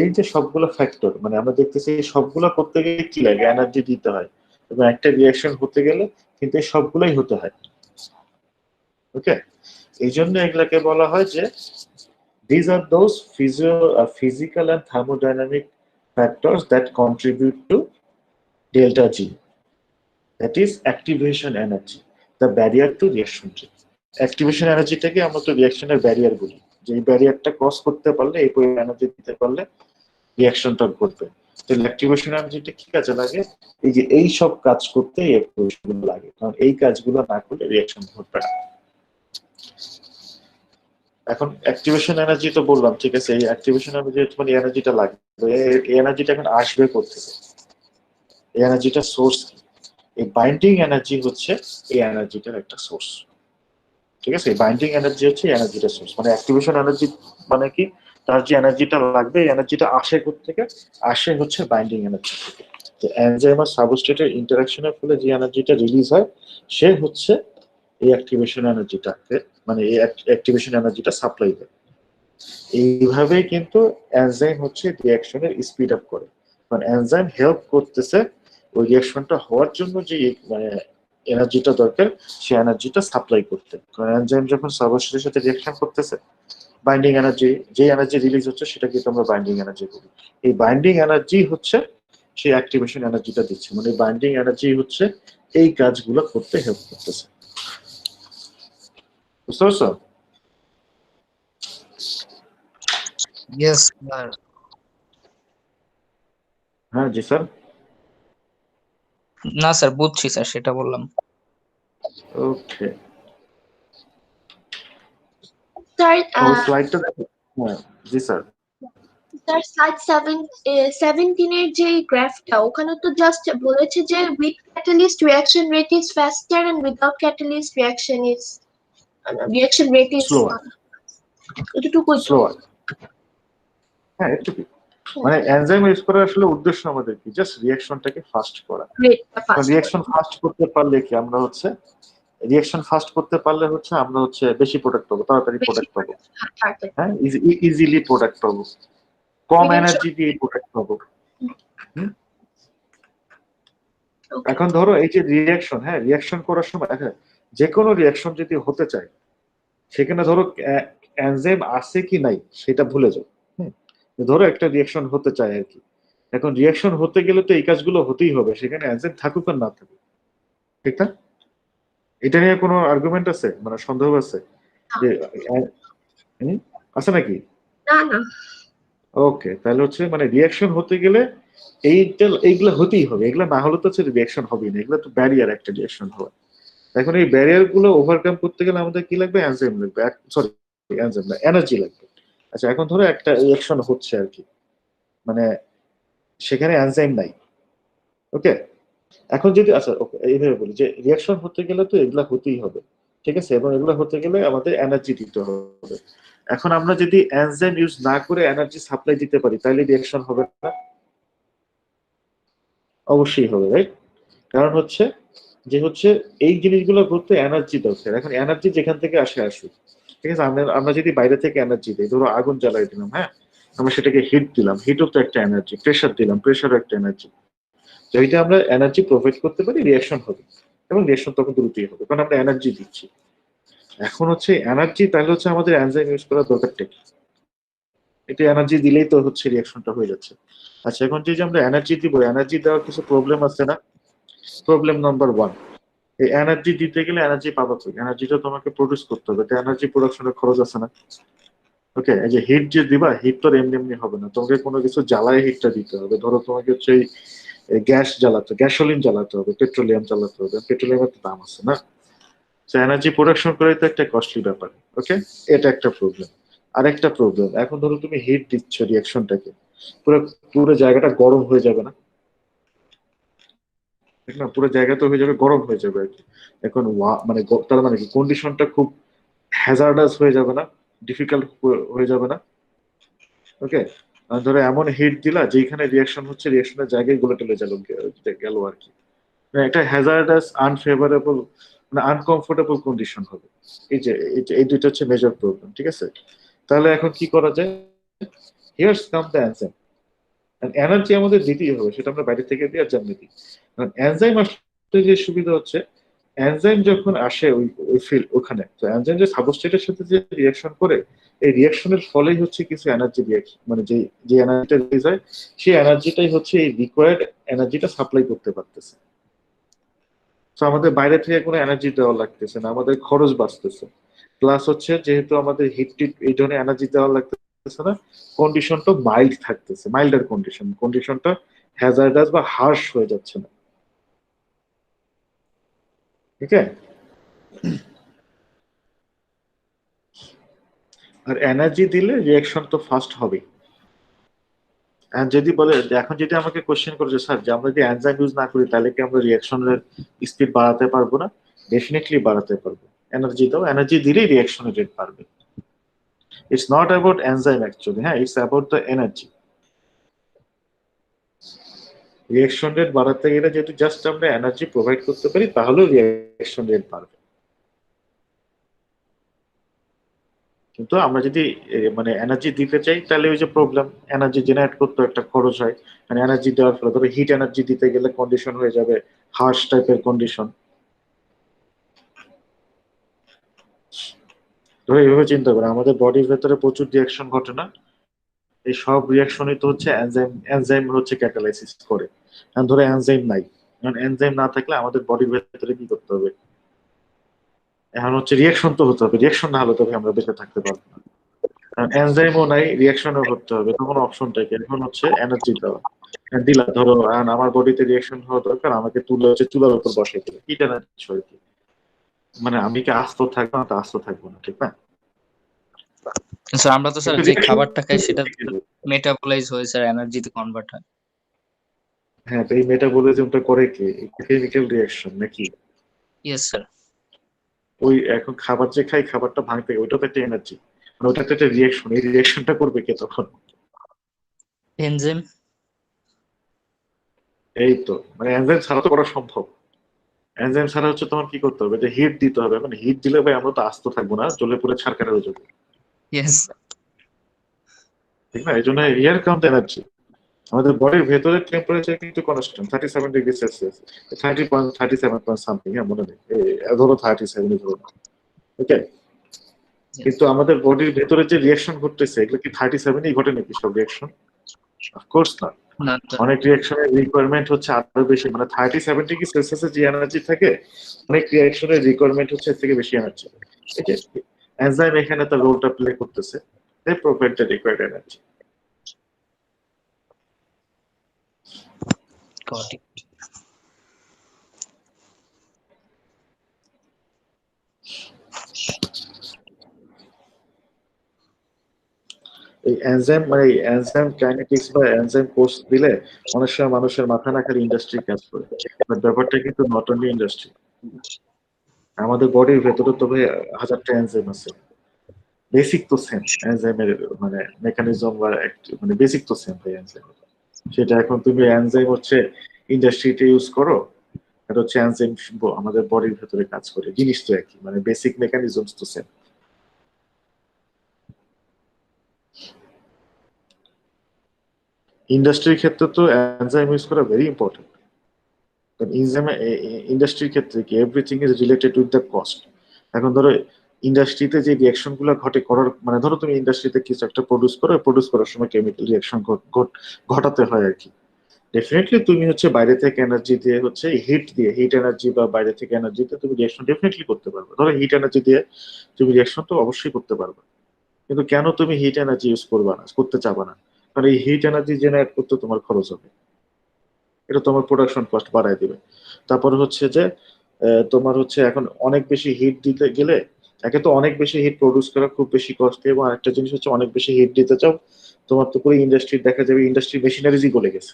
এই যে সবগুলো ফ্যাক্টর, মানে আমরা দেখতেছি এই সবগুলো করতে গেলে কি লাগে, এনার্জি দিতে হয়, এবং একটা রিয়াকশন হতে গেলে কিন্তু এই সবগুলোই হতে হয়। ওকে, এই জন্য এগুলাকে বলা হয় যে these are those physical and thermodynamic factors that contribute to delta G, that is activation energy, the barrier to reaction rate. Activation এনার্জিটাকে আমরা তো রিঅ্যাকশনের ব্যারিয়ার বলি, যে এই ব্যারিয়ারটা ক্রস করতে পারলে, এই পরিমাণ এনার্জি দিতে পারলে রিঅ্যাকশনটা ঘটবে। তাহলে অ্যাক্টিভেশন এনার্জিটা কি কাজে লাগে? এই যে এই সব কাজ করতে এই অ্যাক্টিভেশনগুলো লাগে, কারণ এই কাজগুলো না করলে রিঅ্যাকশন ঘটবে না। এখন অ্যাক্টিভেশন এনার্জি তো বললাম, ঠিক আছে, এই অ্যাক্টিভেশন এনার্জি মানে এনার্জিটা লাগবে, এই এনার্জিটা এখন আসবে কোথা থেকে? এই এনার্জিটা সোর্স কি? এই বাইন্ডিং এনার্জি হচ্ছে এই এনার্জিটার একটা সোর্স। ঠিক আছে, এই বাইন্ডিং এনার্জি হচ্ছে এনার্জিটা সোর্স, মানে অ্যাক্টিভেশন এনার্জি মানে কি, তার যে এনার্জিটা লাগবে এই এনার্জিটা আসে থেকে, আসে হচ্ছে বাইন্ডিং এনার্জি থেকে। তো এনজাইম আর সাবস্ট্রেটের ইন্টারঅ্যাকশনের ফলে যে এনার্জিটা রিলিজ হয় সে হচ্ছে এই অ্যাক্টিভেশন এনার্জিটাকে, মানে এই অ্যাক্টিভেশন এনার্জিটা সাপ্লাই দেয়। এইভাবেই কিন্তু এনজাইম হচ্ছে রিঅ্যাকশনের স্পিড আপ করে, কারণ এনজাইম হেল্প করতেছে ওই রিঅ্যাকশনটা হওয়ার জন্য যে মানে এনার্জিটা দরকার সেই এনার্জিটা সাপ্লাই করতে। কারণ এনজাইম যখন সাবস্ট্রেটের সাথে রিঅ্যাকশন করতেছে, বাইন্ডিং এনার্জি, যে এনার্জি রিলিজ হচ্ছে সেটা কিন্তু আমরা বাইন্ডিং এনার্জি বলি। এই বাইন্ডিং এনার্জি হচ্ছে সেই অ্যাক্টিভেশন এনার্জিটা দিচ্ছে, মানে বাইন্ডিং এনার্জি হচ্ছে এই কাজগুলো করতে হেল্প করতেছে। বুঝতে পারছো? Yes sir. হ্যাঁ জি স্যার। না স্যার, বুঝছি স্যার, সেটা বললাম। ওকে, স্যার তো স্লাইডটা দেখো। হ্যাঁ জি স্যার। স্যার স্লাইড 17 এর যে গ্রাফটা, ওখানে তো জাস্ট বলেছে যে with catalyst reaction rate is faster and without catalyst reaction rate is slower. এতটুকুই তো। স্লোয়ার, হ্যাঁ একটু কি, মানে এনজাইম ইউজ করার আসলে উদ্দেশ্য আমাদের কি, জাস্ট রিঅ্যাকশনটাকে ফাস্ট করা। রেটটা ফাস্ট রিঅ্যাকশন ফাস্ট করতে পারলে কি আমরা হচ্ছে, রিঅ্যাকশন ফাস্ট করতে পারলে হচ্ছে আমরা হচ্ছে বেশি প্রোডাক্ট পাবো, তাড়াতাড়ি প্রোডাক্ট পাবো, হ্যাঁ ইজিলি প্রোডাক্ট পাবো, কম এনার্জি দিয়ে প্রোডাক্ট পাবো। এখন ধরো এই যে রিঅ্যাকশন, হ্যাঁ রিঅ্যাকশন করার সময় যে কোনো রিঅ্যাকশন যদি হতে চায় সেখানে ধরো এনজাইম আছে কি নাই সেটা ভুলে যাও। ধরো একটা রিঅ্যাকশন হতে চায় আর কি, এখন রিঅ্যাকশন হতে গেলে তো এই কাজগুলো হতেই হবে, সেখানে এনজাইম থাকুক আর না থাকুক, ঠিক না? এটা নিয়ে কোনো আর্গুমেন্ট আছে, মানে সন্দেহ আছে যে আছে নাকি? না না। ওকে, তাহলে হচ্ছে মানে রিঅ্যাকশন হতে গেলে এইগুলা হতেই হবে, এগুলা না হলে তো হচ্ছে রিঅ্যাকশন হবেই না, এগুলো তো ব্যারিয়ার একটা রিঅ্যাকশন হওয়া। এখন এই ব্যারিয়ার গুলো ওভারকাম করতে গেলে আমাদের কি লাগবে? এনজাইম লাগবে, সরি এনজাইম না, এনার্জি লাগবে। আচ্ছা এখন ধরো একটা রিঅ্যাকশন হচ্ছে আর কি, মানে সেখানে এনজাইম নাই। ওকে, এখন যদি আচ্ছা ওকে এইভাবে বলি যে রিঅ্যাকশন হতে গেলে তো এগুলা হতেই হবে, ঠিক আছে, এবং এগুলো হতে গেলে আমাদের এনার্জি দিতে হবে। এখন আমরা যদি এনজাইম ইউজ না করে এনার্জি সাপ্লাই দিতে পারি তাহলে রিঅ্যাকশন হবে না? অবশ্যই হবে, রাইট? কারণ হচ্ছে যে হচ্ছে এই জিনিসগুলো করতে এনার্জি দরকার। এখন এনার্জি যেখান থেকে আসে আসুক, ঠিক আছে, আমরা যদি বাইরে থেকে এনার্জি দিই, ধরো আগুন জ্বালাই দিলাম, হ্যাঁ আমরা সেটাকে হিট দিলাম, হিটও তো একটা এনার্জি, প্রেশার দিলাম, প্রেশারও একটা এনার্জি। যদি আমরা এনার্জি প্রোভাইড করতে পারি রিঅ্যাকশন হবে, এবং রিঅ্যাকশন তখন দ্রুতই হবে কারণ আমরা এনার্জি দিচ্ছি। এখন হচ্ছে এনার্জি, তাহলে হচ্ছে আমাদের এনজাইম ইউজ করার দরকারটা কি? এটা এনার্জি দিলেই তো হচ্ছে রিঅ্যাকশনটা হয়ে যাচ্ছে। আচ্ছা এখন যে আমরা এনার্জি দিব, এনার্জি দেওয়ার কিছু প্রবলেম আছে না? প্রবলেম নাম্বার 1, এই এনার্জি দিতে গেলে এনার্জি পাবা কই? এনার্জিটা তোমাকে প্রডিউস করতে হবে, তো এনার্জি প্রোডাকশনের খরচ আছে না? ওকে, এই যে হিট যে দিবা, হিট তো এমনি এমনি হবে না, তোমাকে কোনো কিছু জ্বালায় হিটটা দিতে হবে। ধরো তোমাকে হচ্ছে গ্যাস জ্বালাতে, গ্যাসোলিন জ্বালাতে হবে, পেট্রোলিয়াম জ্বালাতে হবে, পেট্রোলিয়ামের তো দাম আছে না? এনার্জি প্রোডাকশন করে তো একটা কস্টলি ব্যাপার। ওকে, এটা একটা প্রবলেম। আরেকটা প্রবলেম, এখন ধরো তুমি হিট দিচ্ছ রিঅ্যাকশনটাকে, পুরো পুরো জায়গাটা গরম হয়ে যাবে না? ঠিক না, পুরো জায়গা তো হয়ে যাবে গরম হয়ে যাবে আর কি। এখন মানে তার মানে কি কন্ডিশনটা খুব হ্যাজার্ডাস হয়ে যাবে না, ডিফিকাল্ট হয়ে যাবে না। ওকে, ধরো এমন হিট দিলা যেখানে রিয়াকশন হচ্ছে, রিয়াকশনের জায়গায় গলে টলে গেল আর কি। মানে একটা হ্যাজার্ডাস আনফেভারেবল মানে আনকমফোর্টেবল কন্ডিশন হবে। এই দুইটা হচ্ছে মেজর প্রবলেম, ঠিক আছে। তাহলে এখন কি করা যায়? Here's come the answer. Energy আমাদের দিতেই হবে, সেটা আমরা বাইরে থেকে দিই আর জানি দিই। এনজাইম আসলে যে সুবিধা হচ্ছে, এনজাইম যখন আসে ওই ফিল্ড ওখানে, তো এনজাইম যে সাবস্ট্রেটের সাথে যে রিয়াকশন করে, এই রিয়াকশনের ফলেই হচ্ছে কিছু এনার্জি রিয়াকশন, মানে যে এনার্জিটা রিলিজ হয়, সেই এনার্জিটাই হচ্ছে এই রিকোয়ার্ড এনার্জিটা সাপ্লাই করতে পারতেছে। তো আমাদের বাইরে থেকে কোনো এনার্জি দেওয়া লাগতেছে না, আমাদের খরচ বাঁচতেছে। প্লাস হচ্ছে যেহেতু আমাদের হিট এই ধরনের এনার্জি দেওয়া লাগতেছে না, কন্ডিশনটা মাইল্ড থাকতেছে, মাইল্ডার কন্ডিশনটা হ্যাজার্ডাস বা হার্শ হয়ে যাচ্ছে না। ঠিক আছে। আর এনার্জি দিলে রিয়াকশন তো ফাস্ট হবে। যদি বলে, এখন যদি আমাকে কোশ্চেন করে যে স্যার, যে আমরা যদি এনজাইম ইউজ না করি তাহলে কি আমরা রিয়াকশনের স্পিড বাড়াতে পারবো না? ডেফিনেটলি বাড়াতে পারবো। এনার্জি দাও, এনার্জি দিলেই রিয়াকশনের রেট বাড়বে। It's not about enzyme actually, হ্যাঁ, it's about the energy. Reaction rate বাড়াতে গেলে যদি জাস্ট আমরা এনার্জি প্রোভাইড করতে পারি তাহলেও রিঅ্যাকশন রেট বাড়বে। কিন্তু আমরা যদি মানে এনার্জি দিতে চাই তাহলে ওই যে প্রবলেম, এনার্জি জেনারেট করতে একটা খরচ হয়। মানে এনার্জি দেওয়ার ফলে ধরো হিট এনার্জি দিতে গেলে কন্ডিশন হয়ে যাবে হার্শ টাইপের কন্ডিশন। ধরো এইভাবে চিন্তা করে, আমাদের বডির ভেতরে প্রচুর রিঅ্যাকশন ঘটে না? এই সব রিঅ্যাকশনই তো হচ্ছে এনজাইম হচ্ছে ক্যাটালাইসিস করে। ধরো এনজাইম নাই, এনজাইম না থাকলে আমাদের বডির ভেতরে কি করতে হবে? এখন হচ্ছে রিঅ্যাকশন তো হতে হবে, রিঅ্যাকশন না হলে তবে আমরা বেঁচে থাকতে পারবো না। এনজাইমও নাই, রিঅ্যাকশনও করতে হবে, তখন অপশনটা কি? এখন হচ্ছে এনার্জি দেওয়া। দিলা ধরো আমার বডিতে রিঅ্যাকশন হওয়া দরকার, আমাকে তুলে হচ্ছে চুলার উপর বসাই দিলে, কি এনার্জি হয় কি? মানে আমি কি আস্ত থাকবো না? তো আস্ত থাকবো না, ঠিক না? স্যার আমরা তো স্যার যে খাবারটা খাই সেটা মেটাবলাইজ হয়ে স্যার এনার্জিতে কনভার্ট হয়। হ্যাঁ, তো এই মেটাবলিজমটা করে কি? কেমিক্যাল রিঅ্যাকশন নাকি? Yes sir. ওই এখন খাবার যে খাই, খাবারটা ভাঙতে ওইটা তো একটা এনার্জি, মানে ওটা তো একটা রিঅ্যাকশন। এই রিঅ্যাকশনটা করবে কে তখন? এনজাইম। এই তো, মানে এনজাইম ছাড়া তো করা সম্ভব। এনজাইম ছাড়া হচ্ছে তোমার কি করতে হবে? যে হিট দিতে হবে, মানে হিট দিলে ভাই আমরা তো আস্ত থাকবো না, জ্বলে পুরো ছারখার হয়ে যাবে, ইয়েস। ঠিক না? এই জন্য হিয়ার কাউন্ট এনার্জি। আমাদের বডির ভেতরের টেম্পারেচার কিন্তু কনস্ট্যান্ট 37 ডিগ্রি সেলসিয়াস, 37 সামথিং, হ্যাঁ মনে নেই, ধরো 37 ধরো, ওকে। কিন্তু আমাদের বডির ভেতরে যে রিঅ্যাকশন ঘটতেছে এগুলো কি 37ই ঘটে নাকি সব রিঅ্যাকশন? অফকোর্স না। না অনেক রিঅ্যাকশনের রিকোয়ারমেন্ট হচ্ছে আরো বেশি, মানে 37 ডিগ্রি সেলসিয়াসে যে এনার্জি থাকে, অনেক রিঅ্যাকশনের রিকোয়ারমেন্ট হচ্ছে এর থেকে বেশি এনার্জি। ঠিক আছে, এনজাইম এখানে তার রোলটা প্লে করতেছে, they provide the required energy. Got it. এই এনজাইম মানে এনজাইম কাইনেটিক্স বা এনজাইম কোর্স দিলে অনেক সময় মানুষের মাথা না খালি ইন্ডাস্ট্রি কাজ করে, বাট ব্যাপারটা কিন্তু নট অনলি ইন্ডাস্ট্রি। আমাদের বডির ভেতরে তো ভাই হাজারটা এনজাইম আছে, বেসিক তো সেম এনজাইমের, মানে মেকানিজম বা মানে বেসিক তো সেম ভাই এনজাইম। সেটা এখন তুমি এনজাইম হচ্ছে ইন্ডাস্ট্রিতে ইউজ করো, এটা হচ্ছে এনজাইম আমাদের বডির ভেতরে কাজ করে, জিনিস তো একই, মানে বেসিক মেকানিজমস তো সেম। ইন্ডাস্ট্রির ক্ষেত্রে তো এনজাইম ইউজ করা ভেরি ইম্পর্টেন্ট। কারণ ইন্ডাস্ট্রির ক্ষেত্রে কি everything is related with the cost. এখন ধরো ইন্ডাস্ট্রিতে যে রিয়াকশন গুলো ঘটে করার, মানে ধরো তুমি ইন্ডাস্ট্রিতে কিছু একটা প্রডিউস করার সময় কেমিক্যাল রিয়াকশন ঘটাতে হয় আর কি। ডেফিনেটলি তুমি হচ্ছে বাইরে থেকে এনার্জি দিয়ে হচ্ছে হিট এনার্জি বা বাইরে থেকে এনার্জি দিয়ে তুমি রিয়াকশন ডেফিনেটলি করতে পারবে। ধরো হিট এনার্জি দিয়ে তুমি রিয়াকশন তো অবশ্যই করতে পারবে, কিন্তু কেন তুমি হিট এনার্জি ইউজ করবা না, করতে চাবা না? কারণ এই হিট এনার্জি জেনারেট করতে তোমার খরচ হবে, এটা তোমার প্রোডাকশন কস্ট বাড়ায় দিবে। তারপর হচ্ছে যে তোমার হচ্ছে এখন অনেক বেশি হিট দিতে গেলে, একে তো অনেক বেশি হিট প্রডিউস করা খুব বেশি কষ্ট, এবং আরেকটা জিনিস হচ্ছে অনেক বেশি হিট দিতে চাও, তোমার তো পুরো ইন্ডাস্ট্রি দেখা যাবে ইন্ডাস্ট্রি মেশিনারিজই গলে গেছে।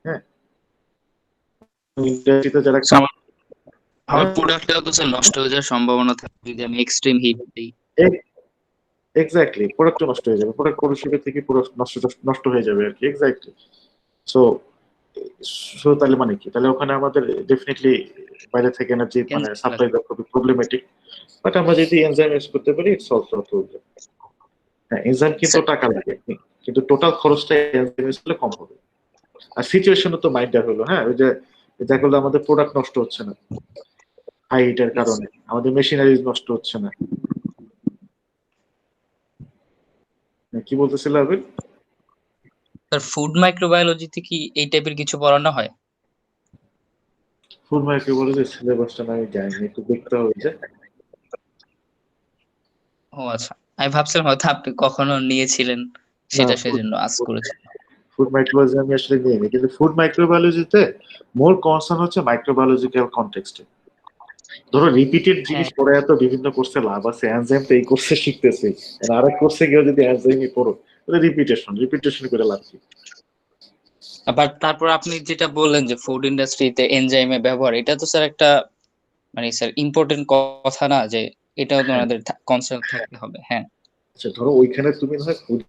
হ্যাঁ, ইন্ডাস্ট্রিতে যারা আমার প্রোডাক্টটাও তো স্যার নষ্ট হয়ে যাওয়ার সম্ভাবনা থাকে যদি আমি এক্সট্রিম হিট দিই। এক্স্যাক্টলি প্রোডাক্ট নষ্ট হয়ে যাবে, প্রোডাক্ট পরিষেবা থেকে পুরো নষ্ট হয়ে যাবে আর কি। এক্স্যাক্টলি। সো সো তাহলে মানে কি, তাহলে ওখানে আমাদের ডেফিনেটলি বাইরে থেকে এনার্জি মানে সাপ্লাই দেওয়া খুবই প্রবলেমেটিক। বাট আমরা যদি এনজাইম ইউজ করতে পারি ইটস অলসো প্রবলেম। হ্যাঁ, এনজাইম কিন্তু টাকা লাগে, কিন্তু টোটাল খরচটা এনজাইম ইউজ করলে কম হবে। আর সিচুয়েশনও তো মাইন্ডার হলো, হ্যাঁ ওই যে দেখা গেলো আমাদের প্রোডাক্ট নষ্ট হচ্ছে না হাই হিটের কারণে, আমাদের মেশিনারিজ নষ্ট হচ্ছে না। কি বলতেছিল আবির? স্যার ফুড মাইক্রোবায়োলজিতে কি এই টাইপের কিছু পড়ানো হয়? ফুড মাইক্রোবায়োলজি সিলেবাসটা আমি জানি, একটু দেখতে হবে যে। ও আচ্ছা, আমি ভাবছিলাম হয়তো আপনি কখনো নিয়েছিলেন সেটা সেজন্য আজ করেছেন। ফুড মাইক্রোবায়োলজি আমি আসলে নিইনি, কিন্তু ফুড মাইক্রোবায়োলজিতে মোর কনসার্ন হচ্ছে মাইক্রোবায়োলজিক্যাল কনটেক্সটে। ধরো রিপিটেড জিনিস পড়ে এত বিভিন্ন কোর্সে লাভ আছে, এনজাইম তো এই কোর্সে শিখতেছি, আরেক কোর্সে গিয়ে যদি এনজাইমই পড়ো তাহলে রিপিটেশন করে লাভ কি? আবার তারপর আপনি যেটা বললেন যে ফুড ইন্ডাস্ট্রিতে এনজাইমের ব্যবহার, এটা তো স্যার একটা মানে স্যার ইম্পর্টেন্ট কথা না যে এটাও তো আমাদের কনসার্ন থাকতে হবে। হ্যাঁ আচ্ছা, ধরো ওইখানে তুমি না ফুড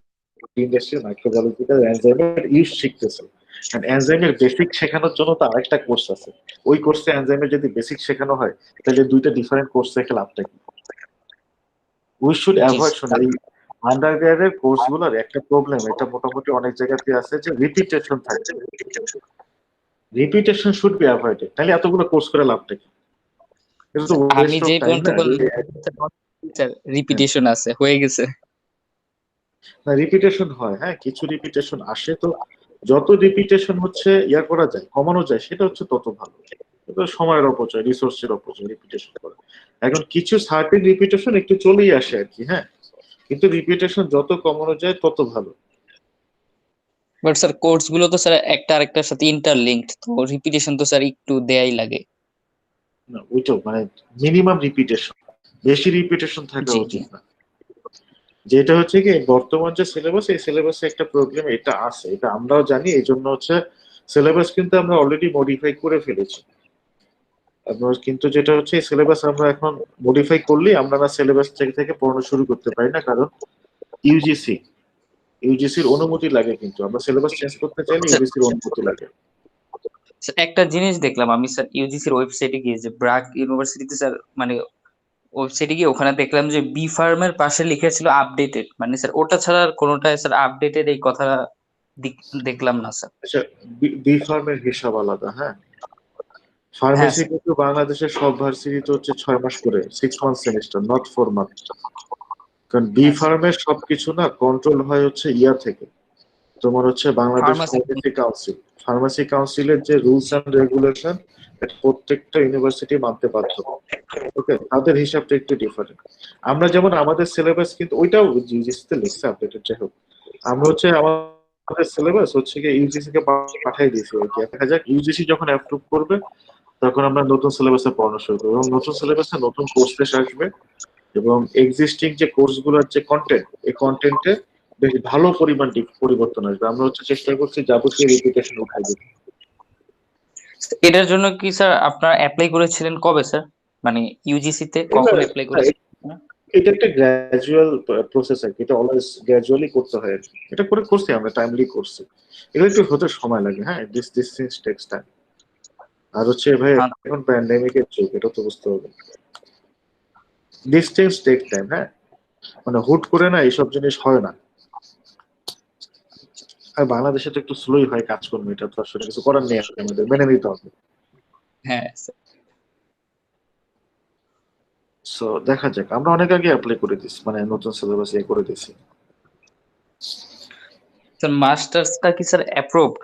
ইন্ডাস্ট্রি মাইক্রোবায়োলজিক্যাল এনজাইমের ইউজ শিখতেছো, এন্ড এনজাইমের বেসিক শেখানোর জন্য তো আরেকটা কোর্স আছে। ওই কোর্সে এনজাইমের যদি বেসিক শেখানো হয় তাহলে দুইটা ডিফারেন্ট কোর্স থেকে লাভটা কি? We should avoid. শোনা, এই আন্ডারগ্রেডের কোর্সগুলোর একটা প্রবলেম, এটা মোটামুটি অনেক জায়গাতে আছে, যে রিপিটেশন থাকে। Repetition should be avoided. তাহলে এতগুলো কোর্স করে লাভটা কি? এটা তো আমি যে পর্যন্ত রিপিটেশন আছে হয়ে গেছে। না, রিপিটেশন হয়, হ্যাঁ কিছু রিপিটেশন আসে, তো যত রিপিটেশন হচ্ছে ইয়া করা যায়, কমানো যায়, সেটা হচ্ছে তত ভালো। এটা সময়ের অপচয়, রিসোর্সের অপচয় রিপিটেশন করে। এখন কিছু সার্টেন রিপিটেশন একটু চলেই আসে আর কি, হ্যাঁ, কিন্তু রিপিটেশন যত কমানো যায় তত ভালো। বাট স্যার কোর্স গুলো তো স্যার একটা আরেকটার সাথে ইন্টারলিঙ্কড, তো রিপিটেশন তো স্যার একটু দেয়াই লাগে। না, ওইটাও মানে মিনিমাম রিপিটেশন, বেশি রিপিটেশন থাকা জি, উচিত না। যেটা হচ্ছে কি বর্তমান যে সিলেবাস, এই সিলেবাসে একটা প্রবলেম এটা আছে, এটা আমরাও জানি। এই জন্য হচ্ছে সিলেবাস কিন্তু আমরা অলরেডি মডিফাই করে ফেলেছি। আপনার কিন্তু যেটা হচ্ছে এই সিলেবাস আমরা এখন মডিফাই করলেই আমরা না সিলেবাস থেকে পড়ানো শুরু করতে পারি না, কারণ ইউজিসির অনুমতি লাগে। কিন্তু আমরা সিলেবাস চেঞ্জ করতে চাইলে ইউজিসির অনুমতি লাগে। একটা জিনিস দেখলাম আমি স্যার ইউজিসির ওয়েবসাইটে গিয়ে, যে ব্র্যাক ইউনিভার্সিটিতে স্যার মানে ওয়েবসাইটে গিয়ে ওখানে দেখলাম যে বি ফার্মের পাশে লিখে ছিল আপডেটেড, মানে স্যার ওটা ছাড়া আর কোনোটায় স্যার আপডেটেড এই কথা দেখলাম না স্যার। আচ্ছা, বি ফার্মের হিসাব আলাদা, হ্যাঁ। ফার্মেসি কিন্তু বাংলাদেশের সব ভার্সিটিতে হচ্ছে 6 মাস করে, 6 মান্থ সেমিস্টার, নট 4 মান্থ। কারণ বি ফার্মের সবকিছু না কন্ট্রোল হয় হচ্ছে ইয়া থেকে, তোমার হচ্ছে বাংলাদেশ ফার্মাসি কাউন্সিলের যে রুলস এন্ড রেগুলেশন, প্রত্যেকটা ইউনিভার্সিটি মানতে বাধ্য। ওকে, তাদের হিসাবটা একটু ডিফারেন্ট। আমরা যেমন আমাদের সিলেবাস কিন্তু ওইটাও ইউজিসিতে লিখছে আপডেটেড, যাই হোক আমরা হচ্ছে আমাদের সিলেবাস হচ্ছে কি ইউজিসি কে পাঠিয়ে দিয়েছি। ওকে, দেখা যাক ইউজিসি যখন অ্যাপ্রুভ করবে তখন আমরা নতুন সিলেবাসে পড়ানো শুরু করবো, এবং নতুন সিলেবাসে নতুন কোর্স আসবে, এবং এক্সিস্টিং যে কোর্সগুলোর যে কন্টেন্ট, এই কন্টেন্টে বেশ ভালো পরিমাণ পরিবর্তন আসবে। আমরা হচ্ছে চেষ্টা করছি যাবতীয় রিপিটেশন উঠাই দিতে। এটার জন্য কি স্যার আপনারা অ্যাপ্লাই করেছিলেন কবে স্যার, মানে ইউজিসি তে কখন অ্যাপ্লাই করেছিলেন? এটা একটা গ্র্যাজুয়াল প্রসেস আর কি, এটা অলওয়েজ গ্র্যাজুয়ালি করতে হয় আর কি। এটা করছি আমরা, টাইমলি করছি। এগুলো একটু হতে সময় লাগে, হ্যাঁ, দিস থিংস টেকস টাইম। আর হচ্ছে ভাই এখন প্যান্ডেমিকের যুগ, এটা তো বুঝতে হবে, দিস থিংস টেক টাইম, হ্যাঁ, মানে হুট করে না এইসব জিনিস হয় না। আর বাংলাদেশে তো একটু স্লোই হয় কাজকর্ম, এটা তো আসলে কিছু করার নেই, আমাদের মেনে নিতে হবে। হ্যাঁ, সো দেখা যাক, আমরা অনেক আগে অ্যাপ্লাই করে দিছি, মানে নতুন সিলেবাস ইয়ে করে দিছি। স্যার মাস্টার্সটা কি স্যার অ্যাপ্রুভড,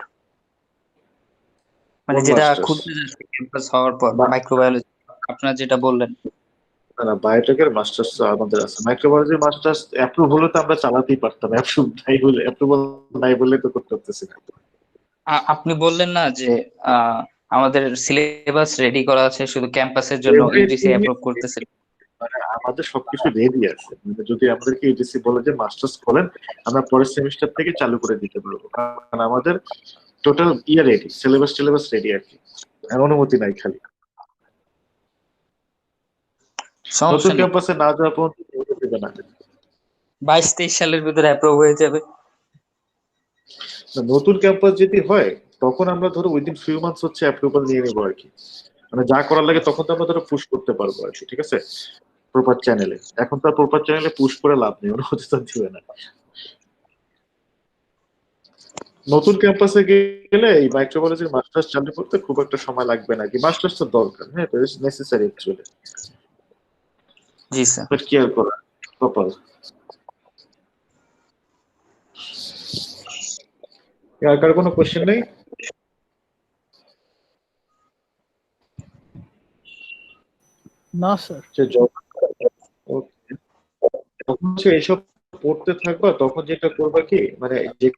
মানে যেটা খুঁজতে যাচ্ছে ক্যাম্পাস হওয়ার পর মাইক্রোবায়োলজি আপনারা যেটা বললেন? না, বায়োটেকের মাস্টার্স আমাদের আছে, মাইক্রোবায়োলজি মাস্টার্স অ্যাপ্রুভ হলে তো আমরা চালাতেই পারতাম, অ্যাপ্রুভাল নাই বলে তো করতে পারতেছি না। আপনি বললেন না যে আমাদের সিলেবাস রেডি করা আছে, শুধু ক্যাম্পাসের জন্য ইউজিসি অ্যাপ্রুভ করতেছে। মানে আমাদের সবকিছু রেডি আছে, মানে যদি আমাদেরকে ইউজিসি বলে যে মাস্টার্স করেন, আমরা পরের সেমিস্টার থেকে চালু করে দিতে পারবো, কারণ আমাদের টোটাল ইয়ে রেডি, সিলেবাস রেডি আর কি। অনুমতি নাই খালি সমস্যা নতুন নেই, ক্যাম্পাসে না যাওয়া পর্যন্ত অনুমতি দেবে না 22-23 সালের ভিতরে অ্যাপ্রুভ হয়ে যাবে। নতুন ক্যাম্পাস যদি হয় তখন আমরা ধরো উইদিন ফিউ মান্থস হচ্ছে অ্যাপ্রুভাল নিয়ে নেবো আর কি, মানে যা করার লাগে তখন তো আমরা ধরো পুশ করতে পারবো আর কি, ঠিক আছে প্রপার চ্যানেলে। এখন তো প্রপার চ্যানেলে পুশ করে লাভ নেই, অনুমতি তো দিবে না। নতুন ক্যাম্পাসে গেলে এই মাইক্রোবায়োলজির মাস্টার্স চালু করতে খুব একটা সময় লাগবে না, কি মাস্টার্স তো দরকার, হ্যাঁ এটা necessary actually, G sir. But কি আর করা, কপাল। আর কার কোনো কোশ্চেন নেই? না স্যার। যখন হচ্ছে এইসব পড়তে থাকবা তখন যেটা করবা কি, মানে যে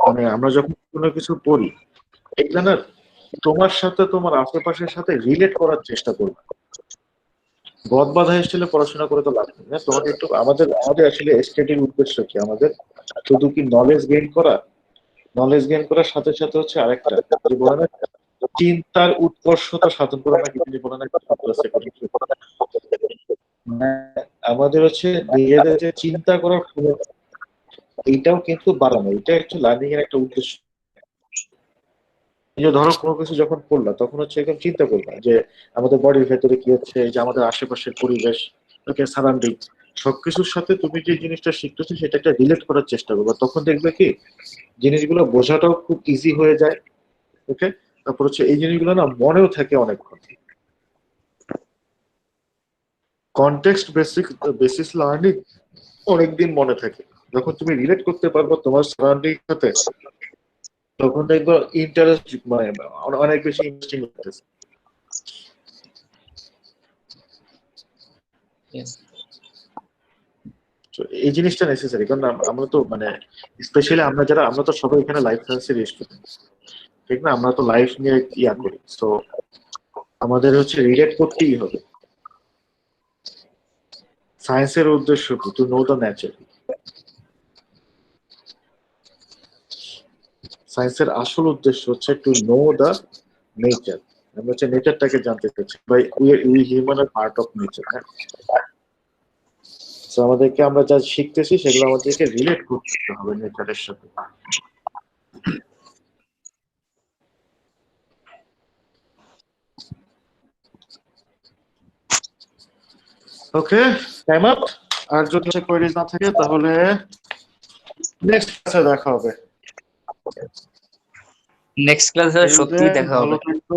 মানে আমরা যখন কোনো কিছু পড়ি এগুলা না তোমার সাথে তোমার আশেপাশের সাথে রিলেট করার চেষ্টা করবে। গদ বাঁধা স্টাইলে পড়াশোনা করে তো লাভ নেই, হ্যাঁ তোমাকে একটু আমাদের আসলে স্টাডির উদ্দেশ্য কি, আমাদের শুধু কি নলেজ গেইন করা, নলেজ গেইন করার সাথে সাথে হচ্ছে আরেকটা যে বলে না চিন্তার উৎকর্ষতা সাধন করা, নাকি তিনি বলে না আমাদের হচ্ছে নিজেদের যে চিন্তা করার ক্ষমতা এইটাও কিন্তু বাড়ানো, এটা একটু লার্নিং এর একটা উদ্দেশ্য। যে ধরো কোনো কিছু যখন পড়লা তখন হচ্ছে একদম চিন্তা করবা যে আমাদের বডির ভেতরে কি হচ্ছে, যে আমাদের আশেপাশের পরিবেশ, সারাউন্ডিং সবকিছুর সাথে তুমি যে জিনিসটা শিখতেছো সেটা একটা রিলেট করার চেষ্টা করবা, তখন দেখবে কি জিনিসগুলো বোঝাটাও খুব ইজি হয়ে যায়। ওকে, তারপর হচ্ছে এই জিনিসগুলো না মনেও থাকে অনেকক্ষণ। কনটেক্সট বেসিস লার্নিং অনেকদিন মনে থাকে, যখন তুমি রিলেট করতে পারবে তোমার সারাউন্ডিং সাথে তখন দেখবো ইন্টারেস্ট মানে অনেক বেশি ইন্টারেস্টিং লাগতেছে। এই জিনিসটা নেসেসারি, কারণ আমরা তো মানে স্পেশালি আমরা তো সবাই এখানে লাইফ সায়েন্সের স্টুডেন্ট, ঠিক না? আমরা তো লাইফ নিয়ে ইয়া করি, সো আমাদের হচ্ছে রিলেট করতেই হবে। সায়েন্সের উদ্দেশ্য কি? To know the nature. সায়েন্সের আসল উদ্দেশ্য হচ্ছে টু নো দ্য নেচার, আমরা হচ্ছে নেচারটাকে জানতে চাচ্ছি, by we human are part of nature. হ্যাঁ, তো আমাদেরকে আমরা যা শিখতেছি সেগুলো আমাদেরকে রিলেট করতে হবে নেচারের সাথে। ওকে, টাইম আপ। আর যদি কোয়েরিজ না থাকে তাহলে নেক্সট ক্লাসে দেখা হবে। নেক্সট ক্লাসে সত্যি দেখা হবে। ভালো থাকো।